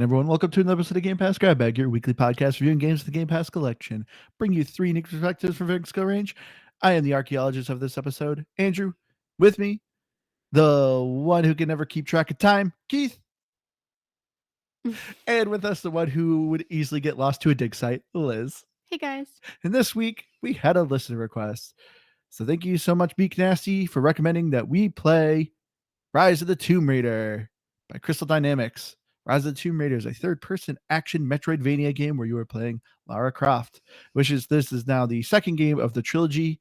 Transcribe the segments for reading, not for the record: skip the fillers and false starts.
Everyone, welcome to another episode of Game Pass Grab Bag, your weekly podcast reviewing games of the Game Pass collection. Bring you three unique perspectives from varying skill range. I am the archaeologist of this episode, Andrew. With me, the one who can never keep track of time, Keith. And with us, the one who would easily get lost to a dig site, Liz. Hey guys. And this week, we had a listener request. So thank you so much, Beak Nasty, for recommending that we play Rise of the Tomb Raider by Crystal Dynamics. Rise of the Tomb Raider is a third-person action Metroidvania game where you are playing Lara Croft, this is now the second game of the trilogy.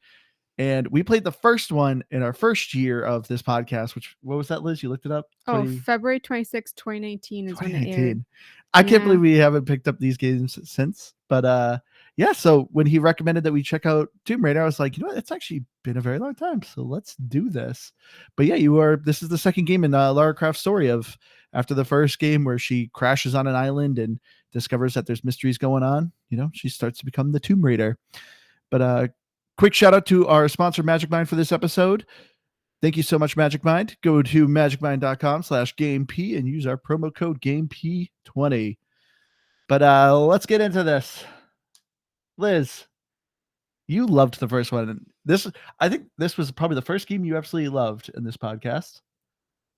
And we played the first one in our first year of this podcast, what was that, Liz? You looked it up? February 26, 2019 is when it aired. I can't believe we haven't picked up these games since. But yeah, so when he recommended that we check out Tomb Raider, I was like, you know what? It's actually been a very long time, so let's do this. But yeah, this is the second game in Lara Croft's story of after the first game where she crashes on an island and discovers that there's mysteries going on. You know, she starts to become the Tomb Raider. But quick shout out to our sponsor, Magic Mind, for this episode. Thank you so much, Magic Mind. Go to magicmind.com/GameP and use our promo code GameP20. But let's get into this. Liz, you loved the first one. I think this was probably the first game you absolutely loved in this podcast.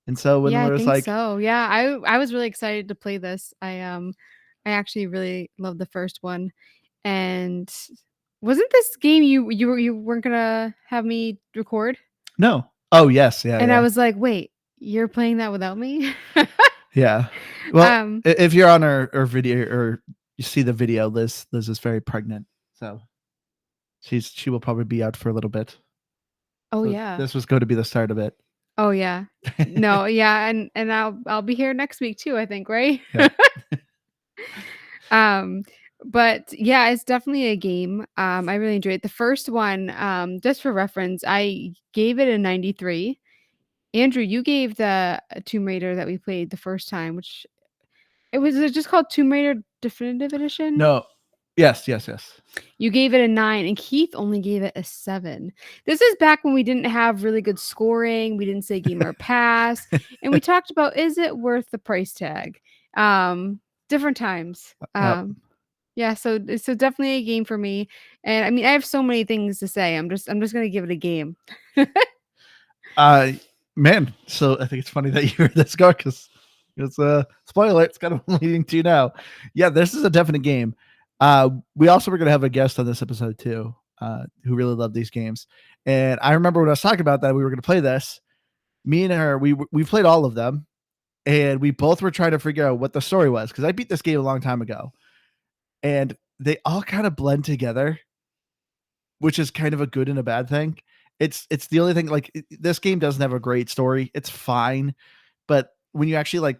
And so when I think so. Yeah, I was really excited to play this. I actually really loved the first one. And wasn't this game you weren't gonna have me record? No. Oh yes, yeah. And I was like, wait, you're playing that without me? Yeah. Well, if you're on our video or you see the video, Liz is very pregnant, so she will probably be out for a little bit. Oh, so yeah. This was going to be the start of it. Oh yeah. No, yeah, and I'll be here next week too, I think, right? Yeah. But yeah, it's definitely a game. I really enjoyed it. The first one, just for reference, I gave it a 93. Andrew, you gave the Tomb Raider that we played the first time, which it was just called Tomb Raider Definitive Edition. No. Yes. You gave it a 9, and Keith only gave it a 7. This is back when we didn't have really good scoring. We didn't say Gamer Pass, and we talked about, is it worth the price tag? Different times. Yeah, so definitely a game for me. And I mean, I have so many things to say. I'm just gonna give it a game. Man, so I think it's funny that you heard this go because it's a spoiler. It's kind of leading to now. Yeah, this is a definite game. We also were going to have a guest on this episode too, who really loved these games. And I remember when I was talking about that, we were going to play this. Me and her, we played all of them, and we both were trying to figure out what the story was because I beat this game a long time ago, and they all kind of blend together, which is kind of a good and a bad thing. It's the only thing, like, this game doesn't have a great story. It's fine, but when you actually like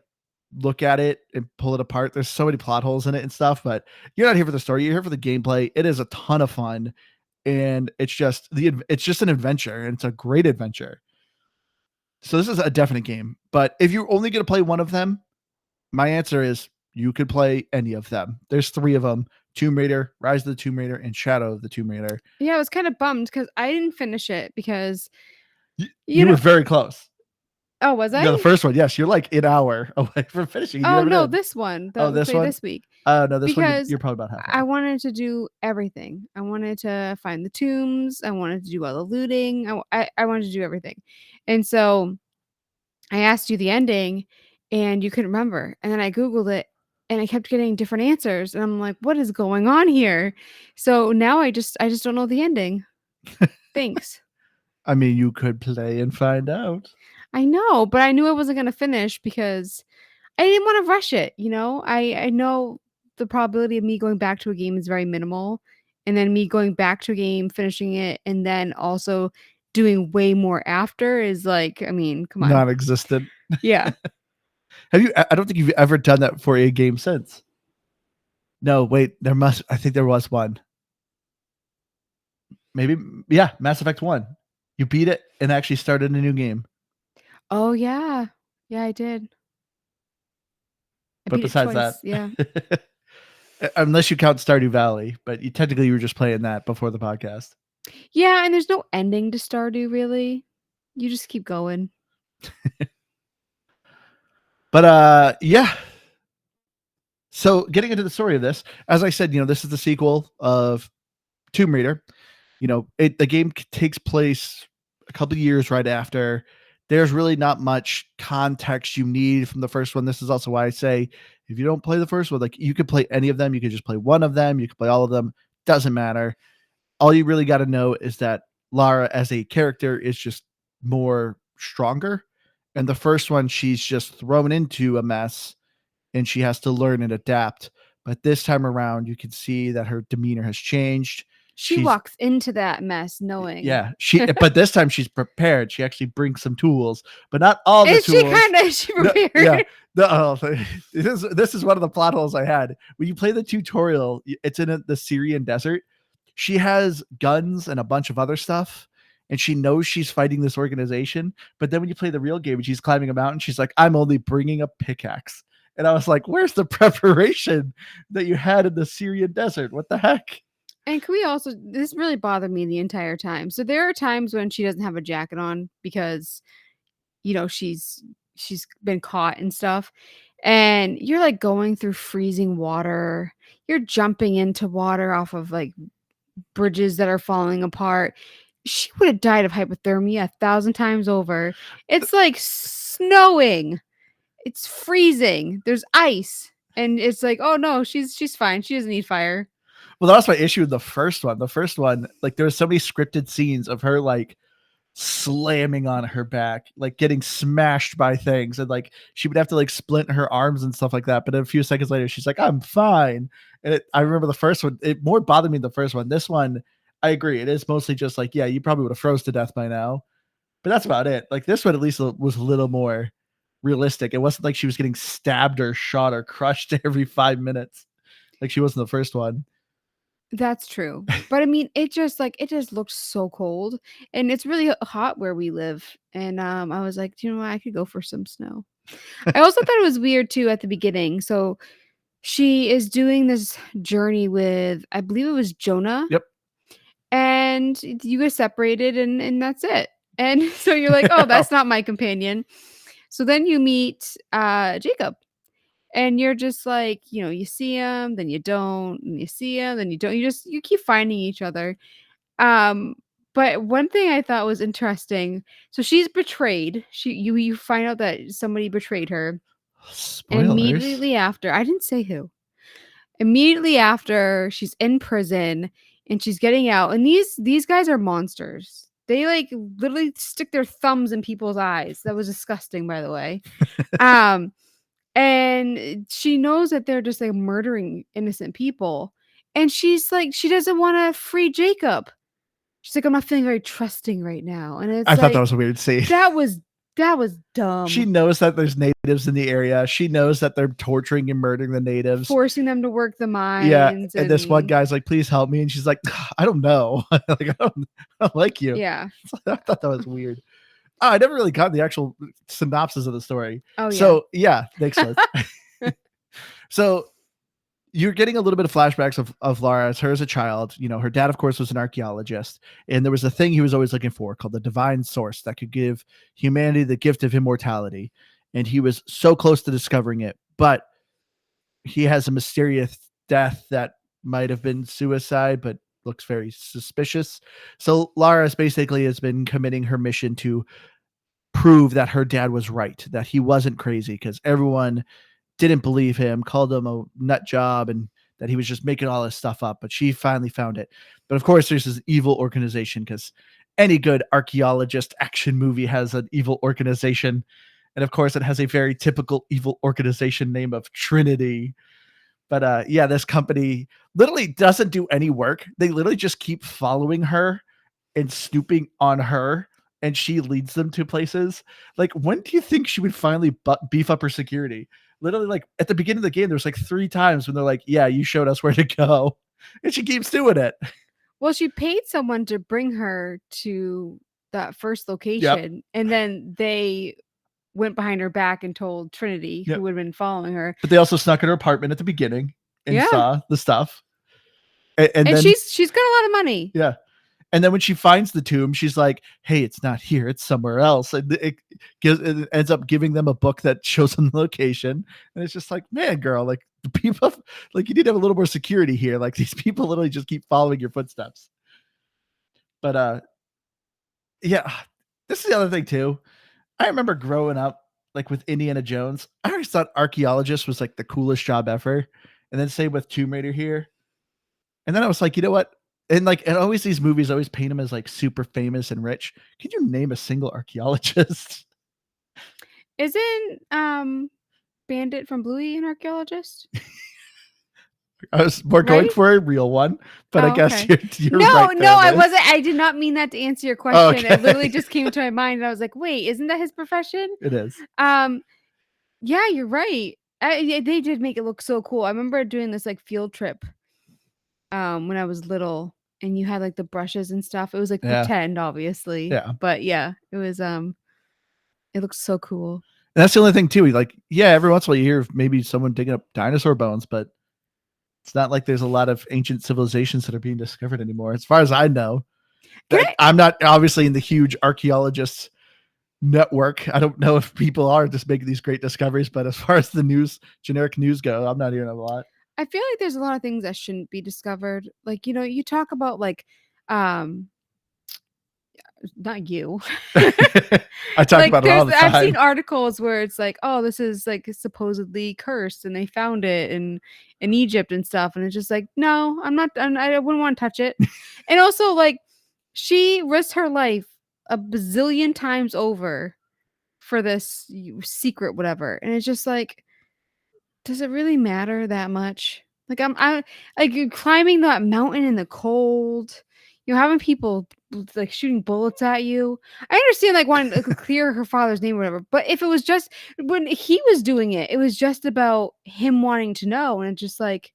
look at it and pull it apart, there's so many plot holes in it and stuff. But you're not here for the story, you're here for the gameplay. It is a ton of fun, and it's just an adventure, and it's a great adventure. So this is a definite game. But if you're only going to play one of them, my answer is you could play any of them. There's 3 of them: Tomb Raider, Rise of the Tomb Raider, and Shadow of the Tomb Raider. Yeah, I was kind of bummed because I didn't finish it because you were very close. Oh, was I? No, the first one, yes. You're like an hour away from finishing. Oh no, this one. This one this week. No, this one you're probably about halfway. I wanted to do everything. I wanted to find the tombs. I wanted to do all the looting. I wanted to do everything, and so I asked you the ending, and you couldn't remember. And then I Googled it, and I kept getting different answers, and I'm like, what is going on here? So now I just don't know the ending. Thanks. I mean, you could play and find out. I know, but I knew I wasn't going to finish because I didn't want to rush it. You know, I know the probability of me going back to a game is very minimal. And then me going back to a game, finishing it, and then also doing way more after is like, I mean, come on. Non-existent. Yeah. I don't think you've ever done that for a game since. No, wait, I think there was one. Maybe, yeah, Mass Effect 1. You beat it and actually started a new game. Oh, yeah. Yeah, I did. But besides that, yeah. Unless you count Stardew Valley, but you were just playing that before the podcast. Yeah, and there's no ending to Stardew, really. You just keep going. But yeah. So getting into the story of this, as I said, this is the sequel of Tomb Raider. The game takes place a couple of years right after. There's really not much context you need from the first one. This is also why I say if you don't play the first one, like you could play any of them, you could just play one of them, you could play all of them, doesn't matter. All you really got to know is that Lara as a character is just more stronger. And the first one, she's just thrown into a mess and she has to learn and adapt. But this time around, you can see that her demeanor has changed. She walks into that mess knowing. Yeah, but this time she's prepared. She actually brings some tools, but not all the tools. She prepared? This is one of the plot holes I had. When you play the tutorial, it's in the Syrian desert. She has guns and a bunch of other stuff, and she knows she's fighting this organization. But then when you play the real game and she's climbing a mountain, she's like, I'm only bringing a pickaxe. And I was like, where's the preparation that you had in the Syrian desert? What the heck? And can we also, this really bothered me the entire time. So there are times when she doesn't have a jacket on because, she's been caught and stuff. And you're like going through freezing water. You're jumping into water off of like bridges that are falling apart. She would have died of hypothermia 1,000 times over. It's like snowing. It's freezing. There's ice. And it's like, oh no, she's fine. She doesn't need fire. Well, that was my issue with the first one. The first one, like there was so many scripted scenes of her like slamming on her back, like getting smashed by things, and like she would have to like splint her arms and stuff like that. But a few seconds later, she's like, I'm fine. And I remember the first one, it more bothered me than the first one. This one, I agree. It is mostly just like, yeah, you probably would have froze to death by now. But that's about it. Like this one at least was a little more realistic. It wasn't like she was getting stabbed or shot or crushed every 5 minutes like she was in the first one. That's true. But I mean, it just looks so cold, and it's really hot where we live. And I was like, what? I could go for some snow. I also thought it was weird too at the beginning. So she is doing this journey with, I believe it was Jonah. Yep. And you get separated and that's it. And so you're like, oh, that's not my companion. So then you meet Jacob. And you're just like, you see him, then you don't, and you see him, then you don't. You keep finding each other. But one thing I thought was interesting. So she's betrayed. You find out that somebody betrayed her. Spoilers. And immediately after, I didn't say who. Immediately after, she's in prison and she's getting out. And these guys are monsters. They like literally stick their thumbs in people's eyes. That was disgusting, by the way. And she knows that they're just like murdering innocent people. And she's like, she doesn't want to free Jacob. She's like, I'm not feeling very trusting right now. And I thought that was a weird scene. That was dumb. She knows that there's natives in the area. She knows that they're torturing and murdering the natives, forcing them to work the mines. Yeah, and this one guy's like, please help me. And she's like, I don't know. Like, I don't like you. Yeah. I thought that was weird. I never really got the actual synopsis of the story. Oh, yeah. So, yeah, thanks, Liz. So, you're getting a little bit of flashbacks of Lara as her as a child. Her dad, of course, was an archaeologist. And there was a thing he was always looking for called the divine source that could give humanity the gift of immortality. And he was so close to discovering it. But he has a mysterious death that might have been suicide, but looks very suspicious. So, Lara basically has been committing her mission to prove that her dad was right, that he wasn't crazy, because everyone didn't believe him, called him a nut job, and that he was just making all this stuff up. But she finally found it. But of course, there's this evil organization, because any good archaeologist action movie has an evil organization. And of course, it has a very typical evil organization name of Trinity. But yeah, this company literally doesn't do any work. They literally just keep following her and snooping on her, and she leads them to places. Like, when do you think she would finally beef up her security? Literally, like at the beginning of the game, there's like 3 times when they're like, yeah, you showed us where to go. And she keeps doing it. Well, she paid someone to bring her to that first location. Yep. And then they went behind her back and told Trinity, who had been following her. But they also snuck in her apartment at the beginning and saw the stuff. And then, she's got a lot of money. Yeah. And then when she finds the tomb, she's like, "Hey, it's not here; it's somewhere else." And it ends up giving them a book that shows them the location. And it's just like, man, girl, like the people, like you need to have a little more security here. Like these people literally just keep following your footsteps. But yeah, this is the other thing too. I remember growing up, like with Indiana Jones, I always thought archaeologist was like the coolest job ever. And then same with Tomb Raider here. And then I was like, you know what? And always these movies always paint him as like super famous and rich. Can you name a single archaeologist? Isn't Bandit from Bluey an archaeologist? I was more going Right? for a real one, but I Oh, guess okay. you're No, right no, there, I Liz. wasn't. I did not mean that to answer your question. It literally just came to my mind, and I was like, "Wait, isn't that his profession?" It is. Yeah, you're right. They did make it look so cool. I remember doing this like field trip when I was little, and you had like the brushes and stuff. It was like Yeah. pretend, obviously. Yeah. But yeah, it was it looks so cool. And that's the only thing too. Like, yeah, every once in a while you hear of maybe someone digging up dinosaur bones, but it's not like there's a lot of ancient civilizations that are being discovered anymore, as far as I know. I'm not obviously in the huge archaeologists network. I don't know if people are just making these great discoveries, but as far as the generic news go, I'm not hearing a lot. I feel like there's a lot of things that shouldn't be discovered. Like, you talk about like not you. I talk Like about it all the time. I've seen articles where it's like, oh, this is like supposedly cursed and they found it in Egypt and stuff. And it's just like, no, I wouldn't want to touch it. And also like she risked her life a bazillion times over for this secret, whatever. And it's just like, does it really matter that much? Like I like you're climbing that mountain in the cold. You're having people like shooting bullets at you. I understand like wanting to clear her father's name or whatever, but if it was just when he was doing it, it was just about him wanting to know, and it's just like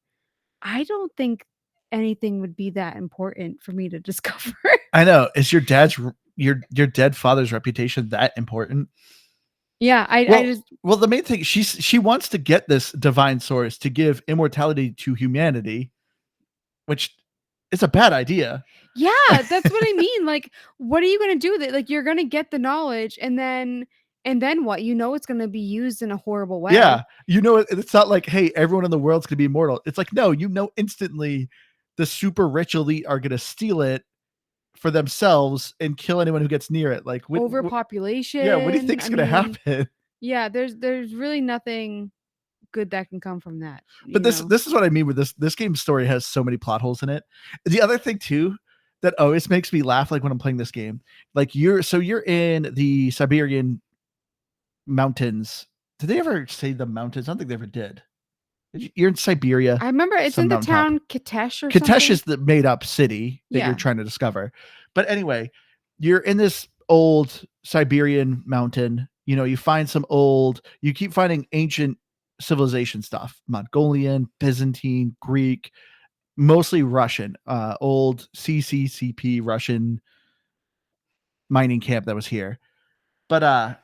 I don't think anything would be that important for me to discover. I know. Is your dead father's reputation that important? Yeah, I just well, the main thing she wants to get this divine source to give immortality to humanity, which is a bad idea. Yeah, that's what I mean. Like, what are you gonna do with it? Like, you're gonna get the knowledge, and then what? You know, it's gonna be used in a horrible way. Yeah, it's not like, hey, everyone in the world's gonna be immortal. It's like, no, instantly, the super rich elite are gonna steal it for themselves and kill anyone who gets near it. Like Overpopulation. Yeah, what do you think's gonna happen? Yeah, there's really nothing good that can come from that. But this is what I mean with this game's story has so many plot holes in it. The other thing too that always makes me laugh, like when I'm playing this game, like you're in the Siberian mountains. Did they ever say the mountains? I don't think they ever did. You're in Siberia. I remember it's in the town Kitesh or something. Kitesh is the made up city that you're trying to discover. But anyway, you're in this old Siberian mountain. You find you keep finding ancient civilization stuff, Mongolian, Byzantine, Greek, mostly Russian, old CCCP Russian mining camp that was here. But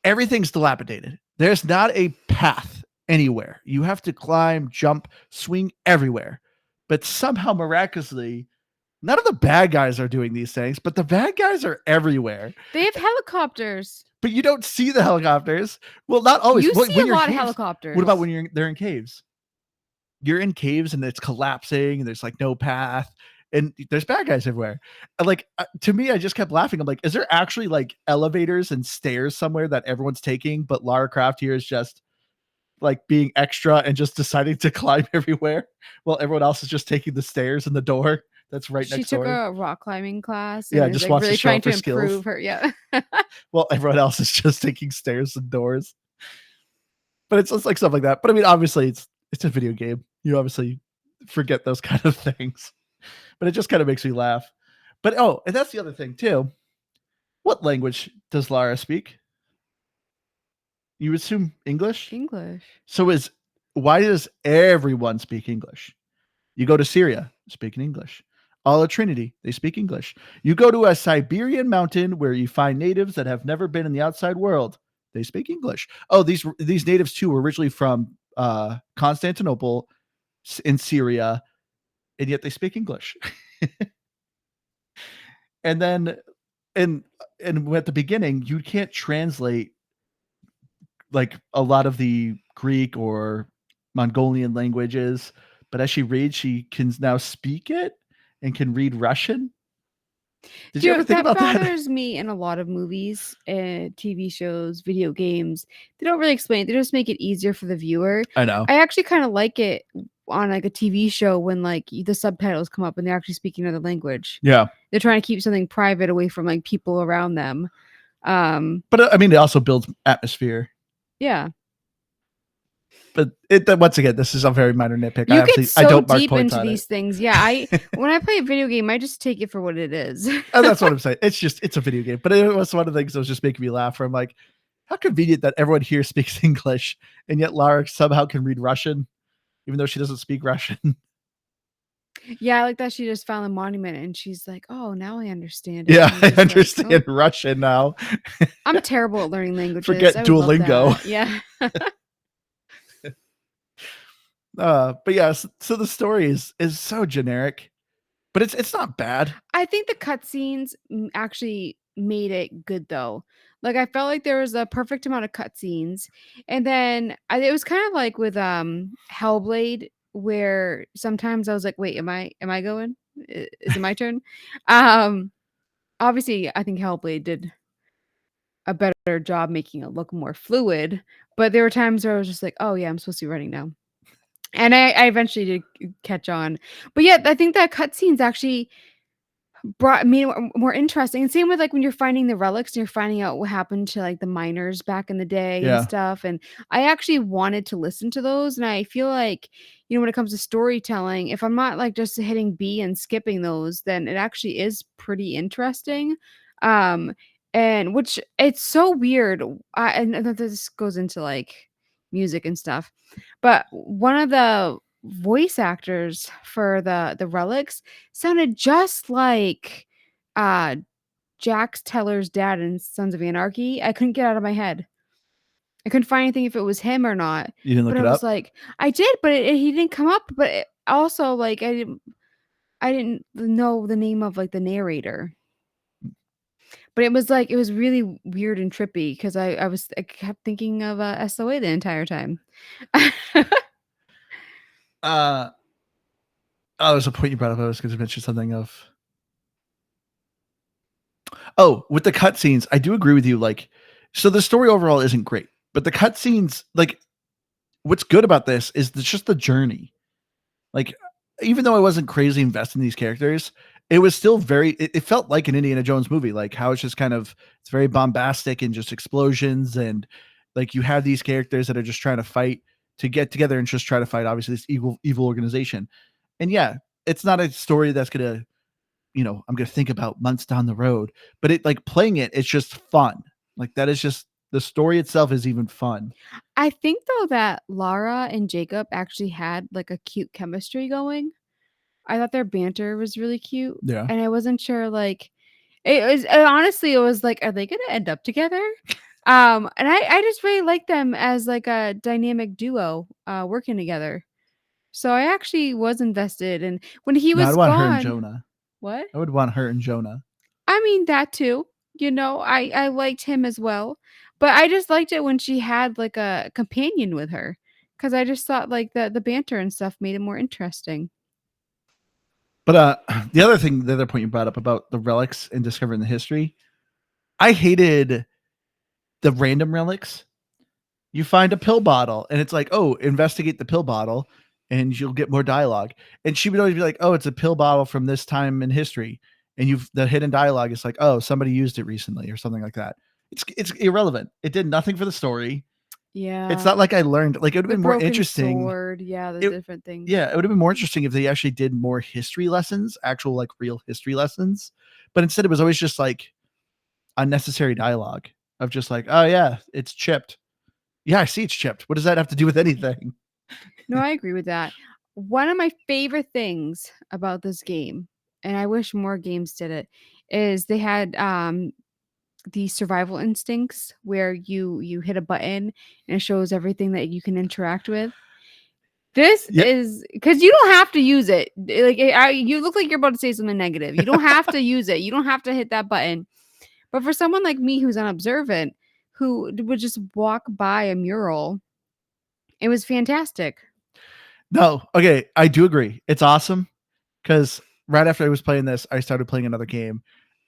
everything's dilapidated. There's not a path anywhere. You have to climb, jump, swing everywhere. But somehow, miraculously, none of the bad guys are doing these things, but the bad guys are everywhere. They have helicopters. But you don't see the helicopters. Well, not always. You see a lot of helicopters. What about when they're in caves? You're in caves and it's collapsing and there's like no path and there's bad guys everywhere. And like, to me, I just kept laughing. I'm like, is there actually like elevators and stairs somewhere that everyone's taking, but Lara Croft here is just like being extra and just deciding to climb everywhere while everyone else is just taking the stairs and the door that's right next door. She took a rock climbing class. Yeah, just wants really to show trying off her to improve skills. her. Yeah. Well, everyone else is just taking stairs and doors. But it's just like stuff like that. But I mean, obviously, it's a video game. You obviously forget those kind of things. But it just kind of makes me laugh. But and that's the other thing too. What language does Lara speak? You assume English? English. So why does everyone speak English? You go to Syria, speaking English. All of Trinity, they speak English. You go to a Siberian mountain where you find natives that have never been in the outside world. They speak English. Oh, these natives too were originally from Constantinople in Syria, and yet they speak English. and then and and at the beginning you can't translate like a lot of the Greek or Mongolian languages, but as she reads, she can now speak it and can read Russian. Did you ever think That about that? bothers me in a lot of movies, TV shows, video games. They don't really explain it. They just make it easier for the viewer. I know. I actually kind of like it on like a TV show when like the subtitles come up and they're actually speaking another language. Yeah. They're trying to keep something private away from like people around them. But I mean, it also builds atmosphere. Yeah. But once again, this is a very minor nitpick. You get so I don't mark deep points into on these it. things. Yeah, when I play a video game, I just take it for what it is. And that's what I'm saying. It's a video game. But it was one of the things that was just making me laugh. Where I'm like, how convenient that everyone here speaks English, and yet Lara somehow can read Russian, even though she doesn't speak Russian. Yeah, I like that she just found a monument and she's like, "Oh, now I understand it." Yeah, And I I'm just like, understand "Oh." Russian now. I'm terrible at learning languages. Forget I would love Duolingo. that. Yeah. But yeah, so the story is so generic, but it's not bad. I think the cutscenes actually made it good though. Like I felt like there was a perfect amount of cutscenes, and then it was kind of like with Hellblade, where sometimes I was like, "Wait, am I going? Is it my turn?" Um, Obviously, I think Hellblade did a better job making it look more fluid, but there were times where I was just like, "Oh yeah, I'm supposed to be running now," and I eventually did catch on. But yeah, I think that cutscenes actually made it more interesting. And same with like when you're finding the relics and you're finding out what happened to like the miners back in the day and Yeah. stuff. And I actually wanted to listen to those. And I feel like, when it comes to storytelling, if I'm not like just hitting B and skipping those, then it actually is pretty interesting. Um, and which it's so weird. And this goes into like music and stuff. But one of the voice actors for the relics sounded just like uh Jax Teller's dad in Sons of Anarchy. I couldn't get out of my head. I couldn't find anything if it was him or not. You didn't But look I it was up? like, I did, but he didn't come up. But also, like, I didn't know the name of like the narrator. But it was like it was really weird and trippy because I kept thinking of SOA the entire time. Uh oh, there's a point you brought up. I was going to mention something of. Oh, with the cutscenes, I do agree with you. Like, so the story overall isn't great, but the cutscenes, like, what's good about this is just the journey. Like, even though I wasn't crazy invested in these characters, it was still it felt like an Indiana Jones movie, like how it's just kind of, it's very bombastic and just explosions. And like, you have these characters that are just trying to fight to get together and just try to fight, obviously, this evil organization. And yeah, it's not a story that's going to, I'm going to think about months down the road, but it, like, playing it's just fun. Like, that is just, the story itself is even fun. I think though that Lara and Jacob actually had like a cute chemistry going. I thought their banter was really cute, Yeah. and I wasn't sure like honestly it was like, are they gonna end up together? And I just really like them as like a dynamic duo working together. So I actually was invested, and when he No, I'd was want her and gone, Jonah. what? I would want her and Jonah. I mean, that too. I liked him as well, but I just liked it when she had, like, a companion with her, because I just thought, like, the banter and stuff made it more interesting. But the other point you brought up about the relics and discovering the history, I hated the random relics. You find a pill bottle and it's like, oh, investigate the pill bottle and you'll get more dialogue. And she would always be like, oh, it's a pill bottle from this time in history. And the hidden dialogue is like, oh, somebody used it recently or something like that. It's irrelevant. It did nothing for the story. It's Yeah. not like I learned, like, it would have The been more broken interesting. sword, yeah, the It, different things. yeah, it would have been more interesting if they actually did more history lessons, actual, like, real history lessons. But instead, it was always just like unnecessary dialogue of just like, oh yeah, it's chipped. Yeah, I see it's chipped. What does that have to do with anything? No, I agree with that. One of my favorite things about this game, and I wish more games did it, is they had, the survival instincts where you hit a button and it shows everything that you can interact with. This Yeah, is because you don't have to use it. Like you look like you're about to say something negative. You don't have to use it. You don't have to hit that button. But for someone like me who's unobservant, who would just walk by a mural, it was fantastic. no, okay, I do agree. It's awesome because right after I was playing this, I started playing another game,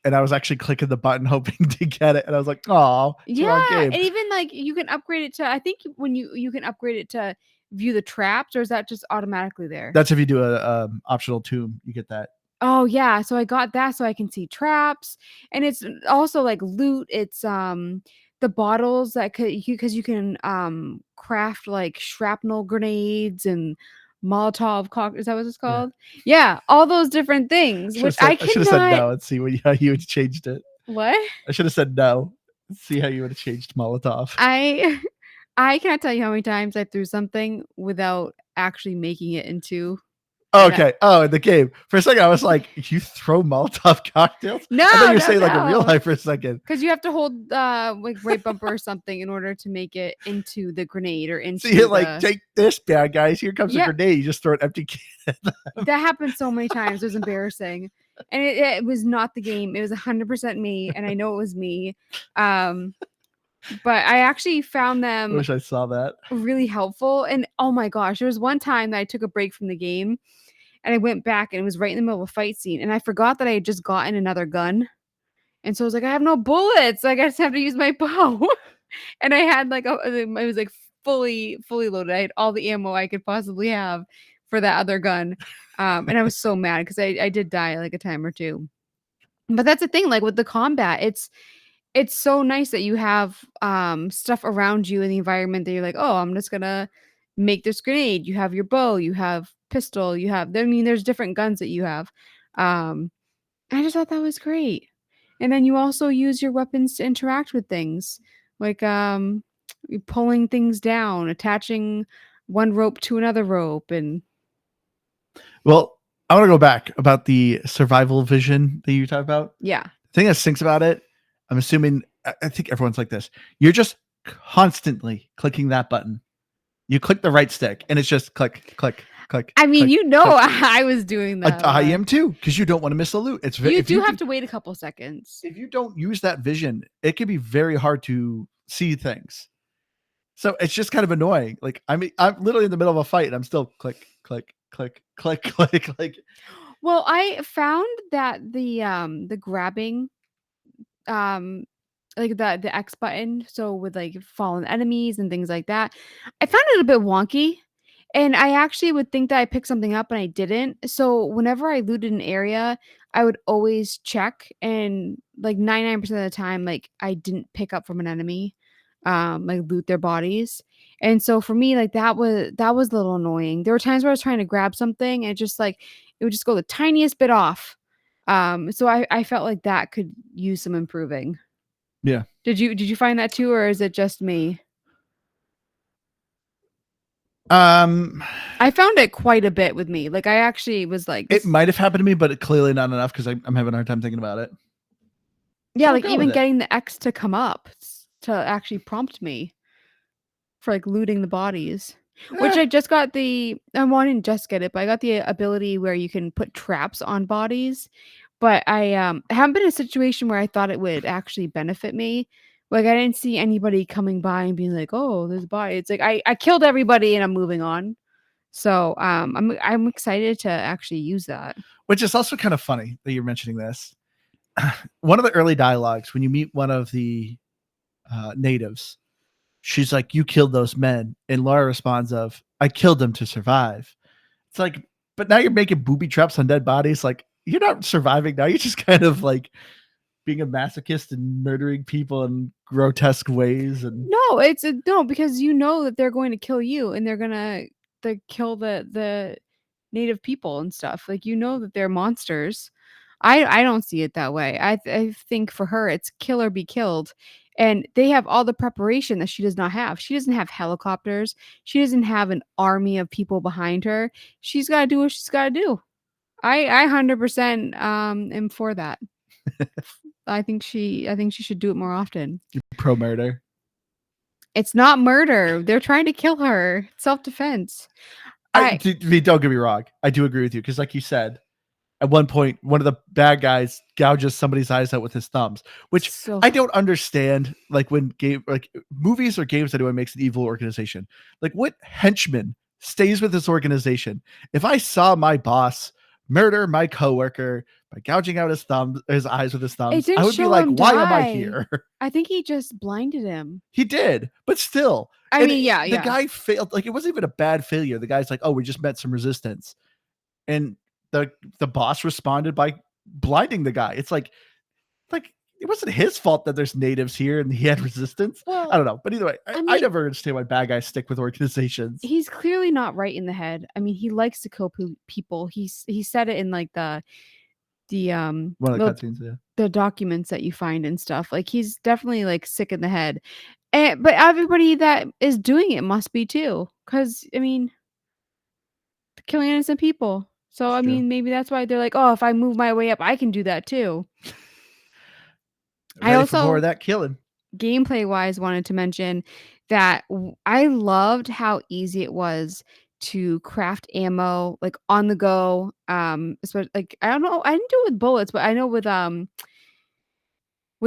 and I was actually clicking the button hoping to get it, and I was like, "Oh, it's the wrong Yeah, game." and even like you can upgrade it to. I think when you can upgrade it to view the traps, or is that just automatically there? That's if you do a optional tomb, you get that. Oh yeah, so I got that so I can see traps, and it's also like loot. It's the bottles that could because you can craft like shrapnel grenades and Molotov cock. Is that what it's Yeah, called? Yeah, all those different things, which I I should have said cannot. no and see how you would have changed it. What? I should have said no. See how you would have changed Molotov. I I cannot tell you how many times I threw something without actually making it into Oh, an. okay. Oh, in the game. For a second, I was like, "You throw Molotov cocktails?" No, I thought you were no, saying like in real no. life for a second. Because you have to hold, like, right bumper or something in order to make it into the grenade or So you're into like, the. "Take this, bad guys! Here comes a Yeah, grenade." You just throw an empty can. that happened so many times, it was embarrassing, and it was not the game, it was 100% me, and I know it was me, um, but I actually found I them wish I saw that. really helpful, and oh my gosh, there was one time that I took a break from the game, and I went back, and it was right in the middle of a fight scene, and I forgot that I had just gotten another gun, and so I was like, "I have no bullets, like, I just have to use my bow." And I had like it was like fully loaded. I had all the ammo I could possibly have for that other gun. And I was so mad because I did die like a time or two. But that's the thing, like with the combat, it's so nice that you have stuff around you in the environment that you're like, oh, I'm just gonna make this grenade. You have your bow, you have pistol, you have I mean, there's different guns that you have. Um, I just thought that was great. And then you also use your weapons to interact with things, like pulling things down, attaching one rope to another rope, and Well, I want to go back about the survival vision that you talked about. yeah. The thing that stinks about it, I'm assuming, I think everyone's like this. You're just constantly clicking that button. You click the right stick, and it's just click, click, click. I mean, click, you know, click. I was doing that. I am too, because you don't want to miss a loot. It's very, You do have to wait a couple seconds. if you don't use that vision, it can be very hard to see things. So it's just kind of annoying. Like I'm literally in the middle of a fight, and I'm still click, click, click, click, click, click. Well, I found that the grabbing um like the X button, so with like fallen enemies and things like that, I found it a bit wonky. And I actually would think that I picked something up and I didn't. So whenever I looted an area, I would always check and like 99% of the time, like I didn't pick up from an enemy, like loot their bodies. And so for me, like that was a little annoying. There were times where I was trying to grab something and it would just go the tiniest bit off. So I felt like that could use some improving. Yeah. Did you find that too, or is it just me? Um, I found it quite a bit with me. Like I actually was like, it this, might have happened to me, but clearly not enough because I'm having a hard time thinking about it. yeah, So we'll like go with even it. getting the X to come up to actually prompt me for like looting the bodies. Which Eh, I just got well, I didn't just get it, but I got the ability where you can put traps on bodies. But I haven't been in a situation where I thought it would actually benefit me. Like I didn't see anybody coming by and being like, "Oh, there's a body." It's like I killed everybody and I'm moving on. So I'm excited to actually use that. which is also kind of funny that you're mentioning this. One of the early dialogues when you meet one of the natives, she's like, "You killed those men," and Laura responds of, "I killed them to survive." It's like, but now you're making booby traps on dead bodies. Like you're not surviving now. You're just kind of like being a masochist and murdering people in grotesque ways. And No, no, because you know that they're going to kill you and they're gonna kill the native people and stuff. Like you know that they're monsters. I don't see it that way. I think for her it's kill or be killed. And they have all the preparation that she does not have. She doesn't have helicopters. She doesn't have an army of people behind her. She's got to do what she's got to do. I 100% am for that. I think she should do it more often. pro murder. It's not murder. They're trying to kill her. Self-defense. I Don't get me wrong. I do agree with you because, like you said, at one point, one of the bad guys gouges somebody's eyes out with his thumbs, which so I don't understand. Like when movies or games, anyone makes an evil organization. Like what henchman stays with this organization? If I saw my boss murder my coworker by gouging out his eyes with his it thumbs, I didn't would be show like, him why am I die. here? I think he just blinded him. He did, but still. I And mean, yeah, the yeah. guy failed. Like it wasn't even a bad failure. The guy's like, oh, we just met some resistance. And the boss responded by blinding the guy. It's like it wasn't his fault that there's natives here and he had resistance. I Well, don't know. But either way, I I mean, never understand why bad guys stick with organizations. he's clearly not right in the head. I mean, he likes to kill people. He said it in like One of the well, cutscenes, yeah. the documents that you find and stuff. Like he's definitely like sick in the head. But everybody that is doing it must be too. Cause I mean, killing innocent people. So It's I true. mean, maybe that's why they're like, oh, if I move my way up, I can do that too. I Ready for more also of that killing. gameplay wise wanted to mention that I loved how easy it was to craft ammo like on the go. Especially like I don't know, I didn't do it with bullets, but I know with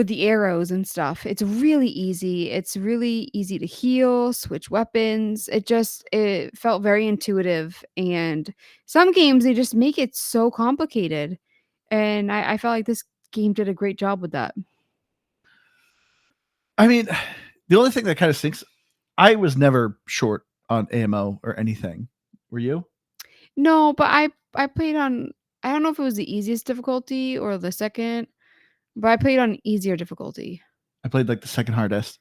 the arrows and stuff, it's really easy. It's really easy to heal, switch weapons. It felt very intuitive. And some games they just make it so complicated. And I felt like this game did a great job with that. I mean, the only thing that kind of stinks, I was never short on ammo or anything. Were you? No, but I played on I don't know if it was the easiest difficulty or the second, but I played on easier difficulty. I played like the second hardest.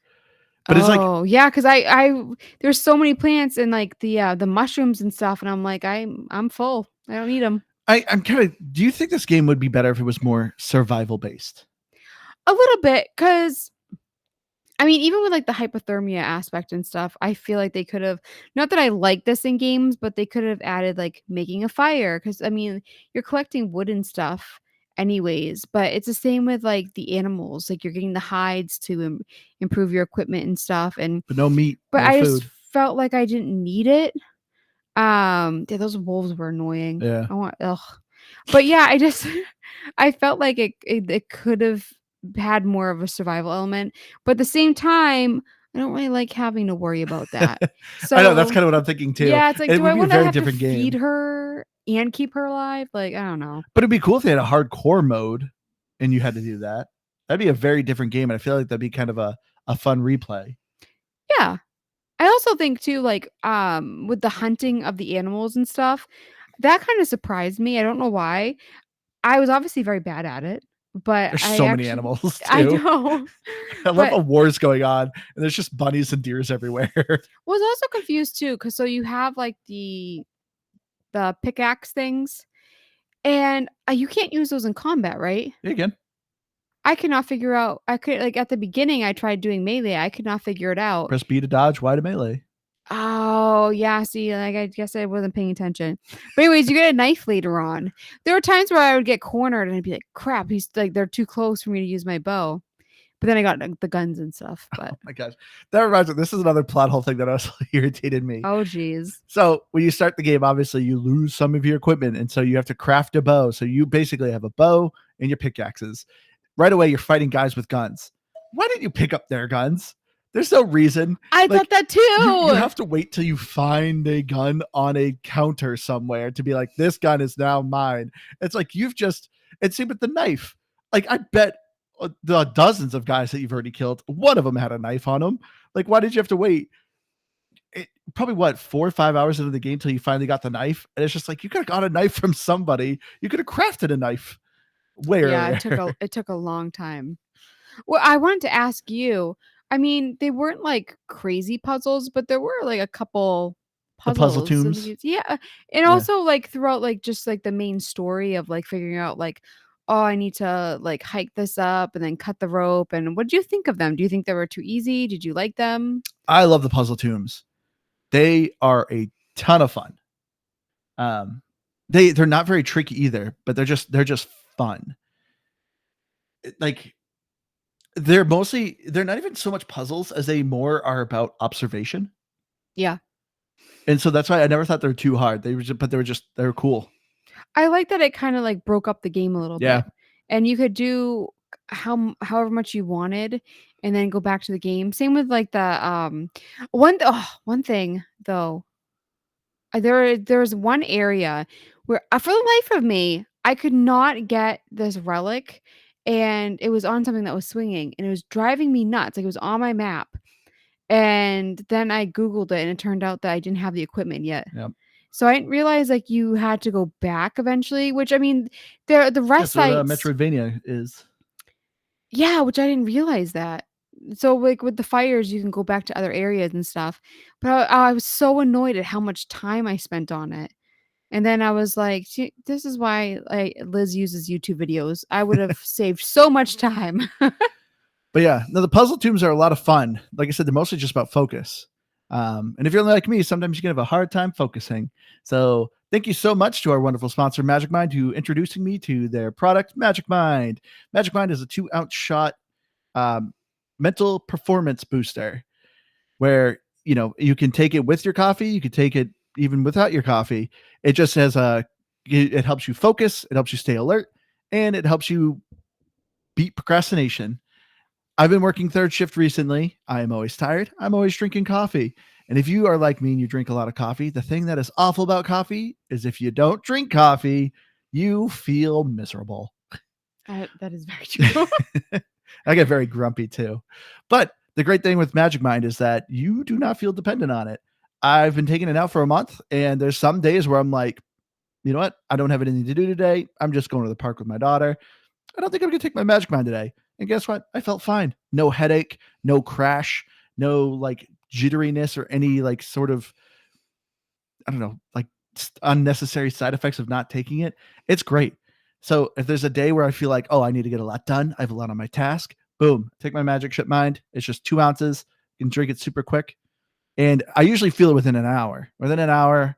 But it's like Oh, yeah, 'cause I there's so many plants and like the mushrooms and stuff, and I'm like, I'm full. I don't need them. I'm kind of. Do you think this game would be better if it was more survival based? A little bit, cause I mean, even with like the hypothermia aspect and stuff, I feel like they could have not that I like this in games, but they could have added like making a fire. Cause I mean, you're collecting wood and stuff anyways, but it's the same with like the animals. Like you're getting the hides to improve your equipment and stuff. And But no meat, but no I just food. felt like I didn't need it. Yeah, those wolves were annoying. Yeah. I want ugh. But yeah, I just I felt like it could have had more of a survival element, but at the same time, I don't really like having to worry about that. I know that's So, kind of what I'm thinking too. yeah, it's like, It do would I be a wanna very have to different feed game. her and keep her alive? Like, I don't know. But it'd be cool if they had a hardcore mode and you had to do that. That'd be a very different game. And I feel like that'd be kind of a fun replay. Yeah. I also think too, like, with the hunting of the animals and stuff, that kinda surprised me. I don't know why. I was obviously very bad at it, but There's I so many actually animals I too. know. I love But a war's going on and there's just bunnies and deers everywhere. was also confused too, because so you have, like, the pickaxe things, and, you can't use those in combat, right? Yeah, again, I could not figure out I could like, at the beginning, I tried doing melee, I could not figure it out. press B to dodge, Y to melee. Oh, yeah, see, like, I guess I wasn't paying attention. But anyways, you get a knife later on. There were times where I would get cornered and I'd be like, "Crap, he's like, they're too close for me to use my bow." But then I got, like, the guns and stuff, but Oh my gosh. That reminds me, this is another plot hole thing that also irritated me. oh, geez. So when you start the game, obviously you lose some of your equipment, and so you have to craft a bow. So you basically have a bow and your pickaxes. Right away, you're fighting guys with guns. Why didn't you pick up their guns? There's no reason. I Like thought that you too! have to wait till you find a gun on a counter somewhere to be like, this gun is now mine. It's like you've just and same with the knife. Like I bet the dozens of guys that you've already killed, one of them had a knife on them. Like, why did you have to wait? Probably what 4 or 5 hours into the game till you finally got the knife, and it's just like you could have got a knife from somebody. You could have crafted a knife way Yeah, earlier. it took a long time. Well, I wanted to ask you, I mean, they weren't, like, crazy puzzles, but there were, like, a couple The puzzle puzzles in the tombs, games. Yeah, and yeah. also, like, throughout, like, just, like, the main story of, like, figuring out, like, "Oh, I need to, like, hike this up and then cut the rope," and what do you think of them? Do you think they were too easy? Did you like them? I love the puzzle tombs. They are a ton of fun. Um, they're not very tricky either, but they're just fun. Like they're not even so much puzzles as they more are about observation. Yeah. And so that's why I never thought they were too hard. They were cool. I like that it kinda, like, broke up the game a little Yeah. bit, and you could do however much you wanted and then go back to the game. Same with, like, one thing, though, there's one area where, for the life of me, I could not get this relic, and it was on something that was swinging, and it was driving me nuts, like, it was on my map, and then I Googled it, and it turned out that I didn't have the equipment yet. Yeah. So I didn't realize, like, you had to go back eventually, which, I mean, the rest That's what sites. Metroidvania is. Yeah, which I didn't realize that. So, like, with the fires, you can go back to other areas and stuff, but I was so annoyed at how much time I spent on it, and then I was like, "See, this is why, like, Liz uses YouTube videos. I would have saved so much time." But yeah, no, the puzzle tombs are a lot of fun. Like I said, they're mostly just about focus. And if you're like me, sometimes you can have a hard time focusing. So thank you so much to our wonderful sponsor, Magic Mind, who introducing me to their product, Magic Mind. Magic Mind is a 2-ounce shot mental performance booster where, you can take it with your coffee. You could take it even without your coffee. It just has it helps you focus. It helps you stay alert, and it helps you beat procrastination. I've been working third shift recently. I am always tired. I'm always drinking coffee. And if you are like me and you drink a lot of coffee, the thing that is awful about coffee is if you don't drink coffee, you feel miserable. That is very true. I get very grumpy too. But the great thing with Magic Mind is that you do not feel dependent on it. I've been taking it out for a month, and there's some days where I'm like, you know what? I don't have anything to do today. I'm just going to the park with my daughter. I don't think I'm going to take my Magic Mind today. And guess what? I felt fine. No headache, no crash, no like jitteriness or any like sort of, I don't know, like unnecessary side effects of not taking it. It's great. So if there's a day where I feel like, oh, I need to get a lot done, I have a lot on my task, boom, take my Magic Ship Mind. It's just 2 ounces. You can drink it super quick. And I usually feel it within an hour. Within an hour,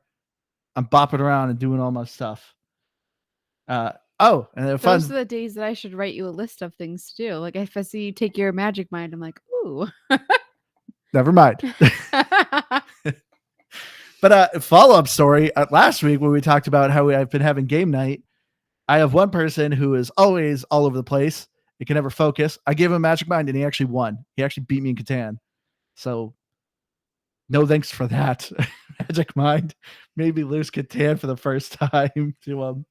I'm bopping around and doing all my stuff. And then Those are the days that I should write you a list of things to do. Like, if I see you take your Magic Mind, I'm like, "Ooh." Never mind. But follow-up story, last week when we talked about how I've been having game night, I have one person who is always all over the place. He can never focus. I gave him Magic Mind, and he actually won. He actually beat me in Catan. So no thanks for that. Magic Mind made me lose Catan for the first time to him.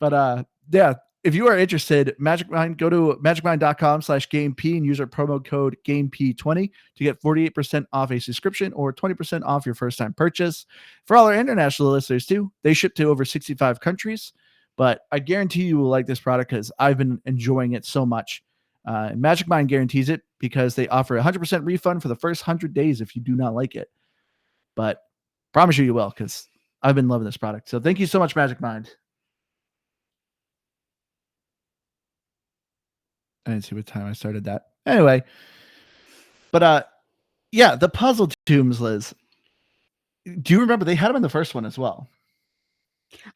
But yeah, if you are interested, Magic Mind, go to magicmind.com/GameP and use our promo code GameP20 to get 48% off a subscription or 20% off your first time purchase. For all our international listeners too, they ship to over 65 countries. But I guarantee you will like this product because I've been enjoying it so much. Magic Mind guarantees it because they offer a 100% refund for the first 100 days if you do not like it. But promise you will, because I've been loving this product. So thank you so much, Magic Mind. I didn't see what time I started that. Anyway, but yeah, the puzzle tombs, Liz. Do you remember they had them in the first one as well?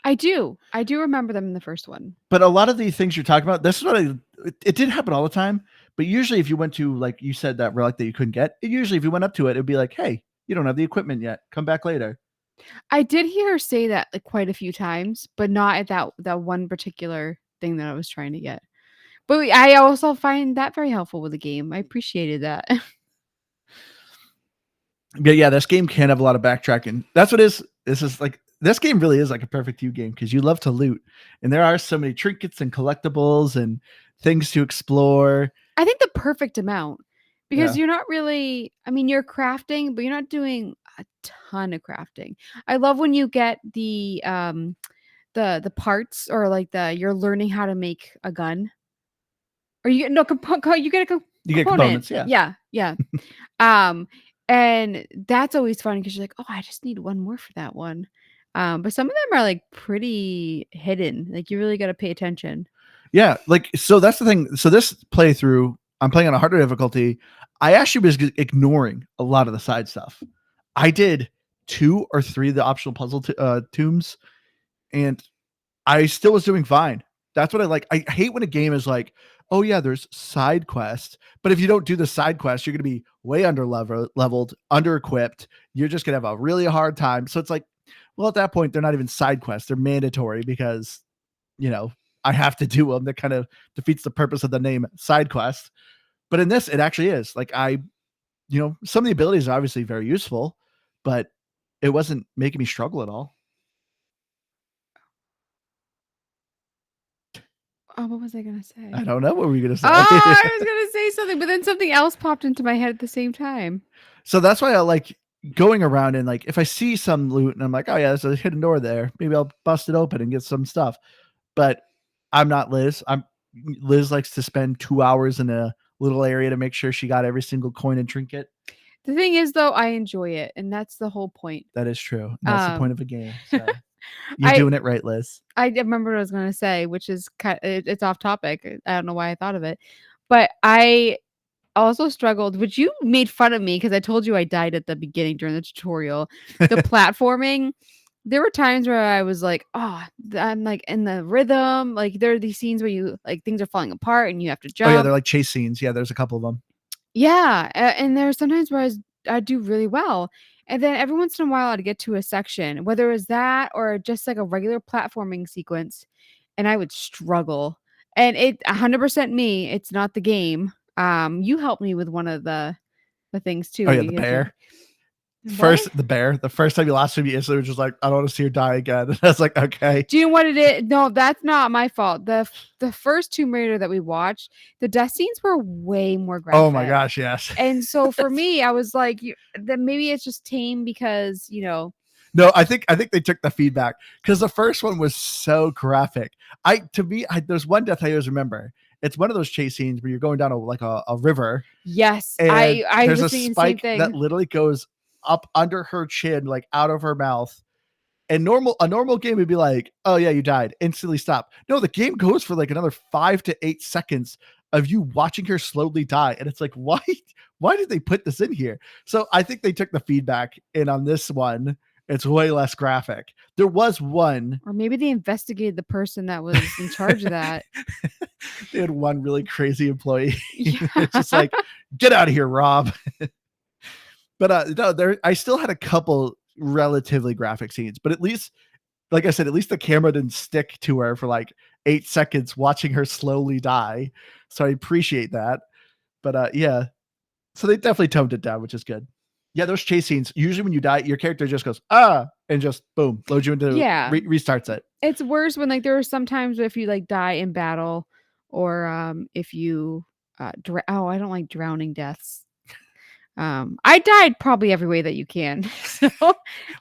I do remember them in the first one. But a lot of the things you're talking about, this is what it did happen all the time. But usually, if you went to, like you said, that relic that you couldn't get, usually if you went up to it, it'd be like, "Hey, you don't have the equipment yet. Come back later." I did hear her say that, like, quite a few times, but not at that one particular thing that I was trying to get. But I also find that very helpful with the game. I appreciated that. But yeah, this game can have a lot of backtracking. That's what is. This game really is like a perfect you game because you love to loot, and there are so many trinkets and collectibles and things to explore. I think the perfect amount, because Yeah. you're not really, I mean, you're crafting, but you're not doing a ton of crafting. I love when you get the parts, or like you're learning how to make a gun. Or you get no you get a You get component. components, yeah. Yeah, yeah. And that's always fun because you're like, "Oh, I just need one more for that one." But some of them are, like, pretty hidden. Like, you really gotta pay attention. Yeah, like, so that's the thing. So this playthrough, I'm playing on a harder difficulty. I actually was ignoring a lot of the side stuff. I did 2 or 3 of the optional puzzle tombs, and I still was doing fine. That's what I like. I hate when a game is like, oh yeah, there's side quests, but if you don't do the side quests, you're going to be way under leveled, under equipped. You're just going to have a really hard time. So it's like, well, at that point, they're not even side quests; they're mandatory because I have to do them. That kind of defeats the purpose of the name side quest. But in this, it actually is like some of the abilities are obviously very useful, but it wasn't making me struggle at all. Oh, what was I gonna say? I don't know what were you going to say. Oh, I was gonna say something, but then something else popped into my head at the same time. So that's why I like going around and like if I see some loot and I'm like, oh yeah, there's a hidden door there. Maybe I'll bust it open and get some stuff. But I'm not Liz. Liz likes to spend 2 hours in a little area to make sure she got every single coin and trinket. The thing is, though, I enjoy it, and that's the whole point. That is true. That's the point of a game. So you're I doing it right, Liz. I remember what I was gonna say, which is it's off topic. I don't know why I thought of it, but I also struggled, which you made fun of me because I told you I died at the beginning during the tutorial. The platforming, there were times where I was like, oh, I'm like in the rhythm. Like there are these scenes where you like things are falling apart and you have to Oh yeah, jump. they're like chase scenes. Yeah, there's a couple of them. Yeah, and there are sometimes where I do really well, and then every once in a while I'd get to a section, whether it was that or just like a regular platforming sequence, and I would struggle. And it 100% me. It's not the game. You helped me with one of the things too. Oh yeah, You the get to bear. what? First, the bear. The first time you lost him, you instantly were just like, I don't want to see her die again. And I was like, okay. Do you know what it is? No, that's not my fault. The first Tomb Raider that we watched, the death scenes were way more graphic. Oh my gosh, yes. And so for me, I was like, then maybe it's just tame because No, I think they took the feedback because the first one was so graphic. There's one death I always remember. It's one of those chase scenes where you're going down a river. Yes, And I there's was a thinking the same spike thing. that literally goes up under her chin, like out of her mouth. And a normal game would be like, oh yeah, you died, instantly stop. No, the game goes for like another 5 to 8 seconds of you watching her slowly die, and it's like, why did they put this in here? So I think they took the feedback, and on this one, it's way less graphic. There was one, Or maybe they investigated the person that was in charge of that. they had one really crazy employee. Yeah. It's just like, get out of here, Rob. But no, I still had a couple relatively graphic scenes, but at least, like I said, at least the camera didn't stick to her for like 8 seconds watching her slowly die. So I appreciate that. But yeah, so they definitely toned it down, which is good. Yeah, those chase scenes, usually when you die, your character just goes, and just boom, loads you into, Yeah. restarts it. It's worse when like there are sometimes if you like die in battle or if you I don't like drowning deaths. I died probably every way that you can. So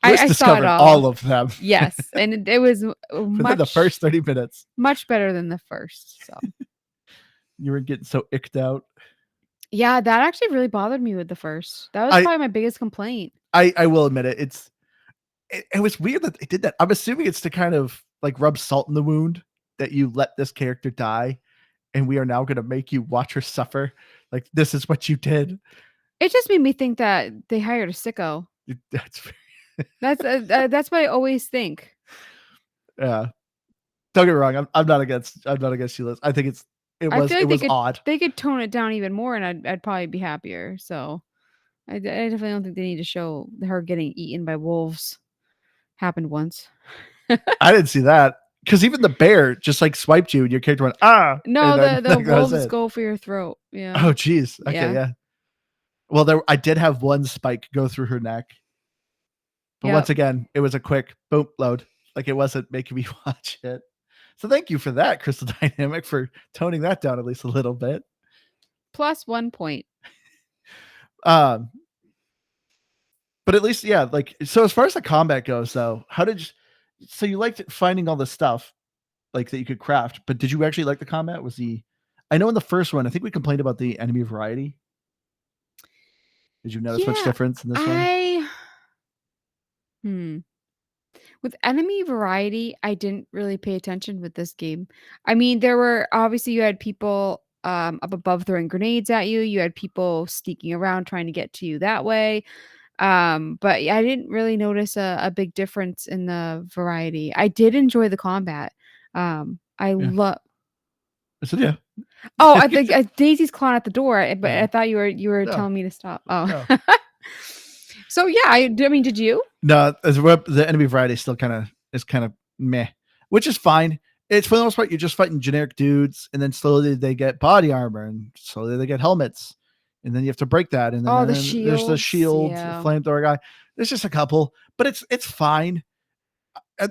I saw it discovered all of them. Yes, and it was Within the first 30 minutes. much better than the first. So you were getting so icked out. yeah, that actually really bothered me with the first. That was probably my biggest complaint. I will admit it. It was weird that they did that. I'm assuming it's to kind of like rub salt in the wound that you let this character die, and we are now going to make you watch her suffer. Like this is what you did. It just made me think that they hired a sicko. That's what I always think. Yeah. Don't get me wrong. I'm not against you, Liz. I think it was odd. They could tone it down even more, and I'd probably be happier. So I definitely don't think they need to show her getting eaten by wolves. Happened once. I didn't see that because even the bear just like swiped you, and your character went No, the wolves go for your throat. Yeah. Oh, geez. Okay, yeah. Well, I did have one spike go through her neck, but once again, it was a quick boom load. Like it wasn't making me watch it. So thank you for that, Crystal Dynamic, for toning that down at least a little bit. Plus 1 point. But at least, yeah, like, so as far as the combat goes, though, so you liked finding all the stuff like that you could craft, but did you actually like the combat? I know in the first one, I think we complained about the enemy variety. Did you notice much difference in this one? With enemy variety, I didn't really pay attention with this game. I mean, there were obviously you had people up above throwing grenades at you. You had people sneaking around trying to get to you that way. But I didn't really notice a big difference in the variety. I did enjoy the combat. I love I said, yeah. Oh, I think Daisy's clawing at the door, but Yeah. I thought you were No. telling me to stop. Oh. No. So yeah, I mean, did you? No, the enemy variety still is kind of meh, which is fine. It's for the most part you're just fighting generic dudes, and then slowly they get body armor, and slowly they get helmets, and then you have to break that, and then, Oh, and the then there's the shields, shield yeah. flamethrower guy. There's just a couple, but it's fine.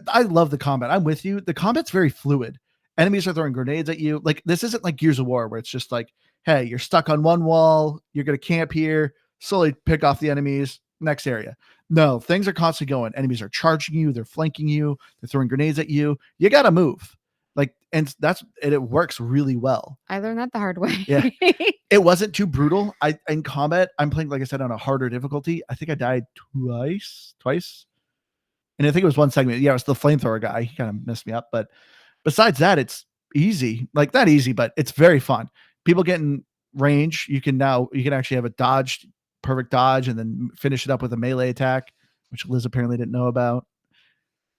I love the combat. I'm with you. The combat's very fluid. Enemies are throwing grenades at you. Like, this isn't like Gears of War where it's just like, hey, you're stuck on one wall, you're gonna camp here, slowly pick off the enemies, next area. No, things are constantly going. Enemies are charging you, they're flanking you, they're throwing grenades at you. You gotta move. Like, and it works really well. I learned that the hard way. Yeah. It wasn't too brutal. In combat, I'm playing, like I said, on a harder difficulty. I think I died twice. And I think it was one segment. Yeah, it was the flamethrower guy. He kind of messed me up. But besides that, it's easy. Like, not easy, but it's very fun. People get in range. You can actually have a perfect dodge, and then finish it up with a melee attack, which Liz apparently didn't know about.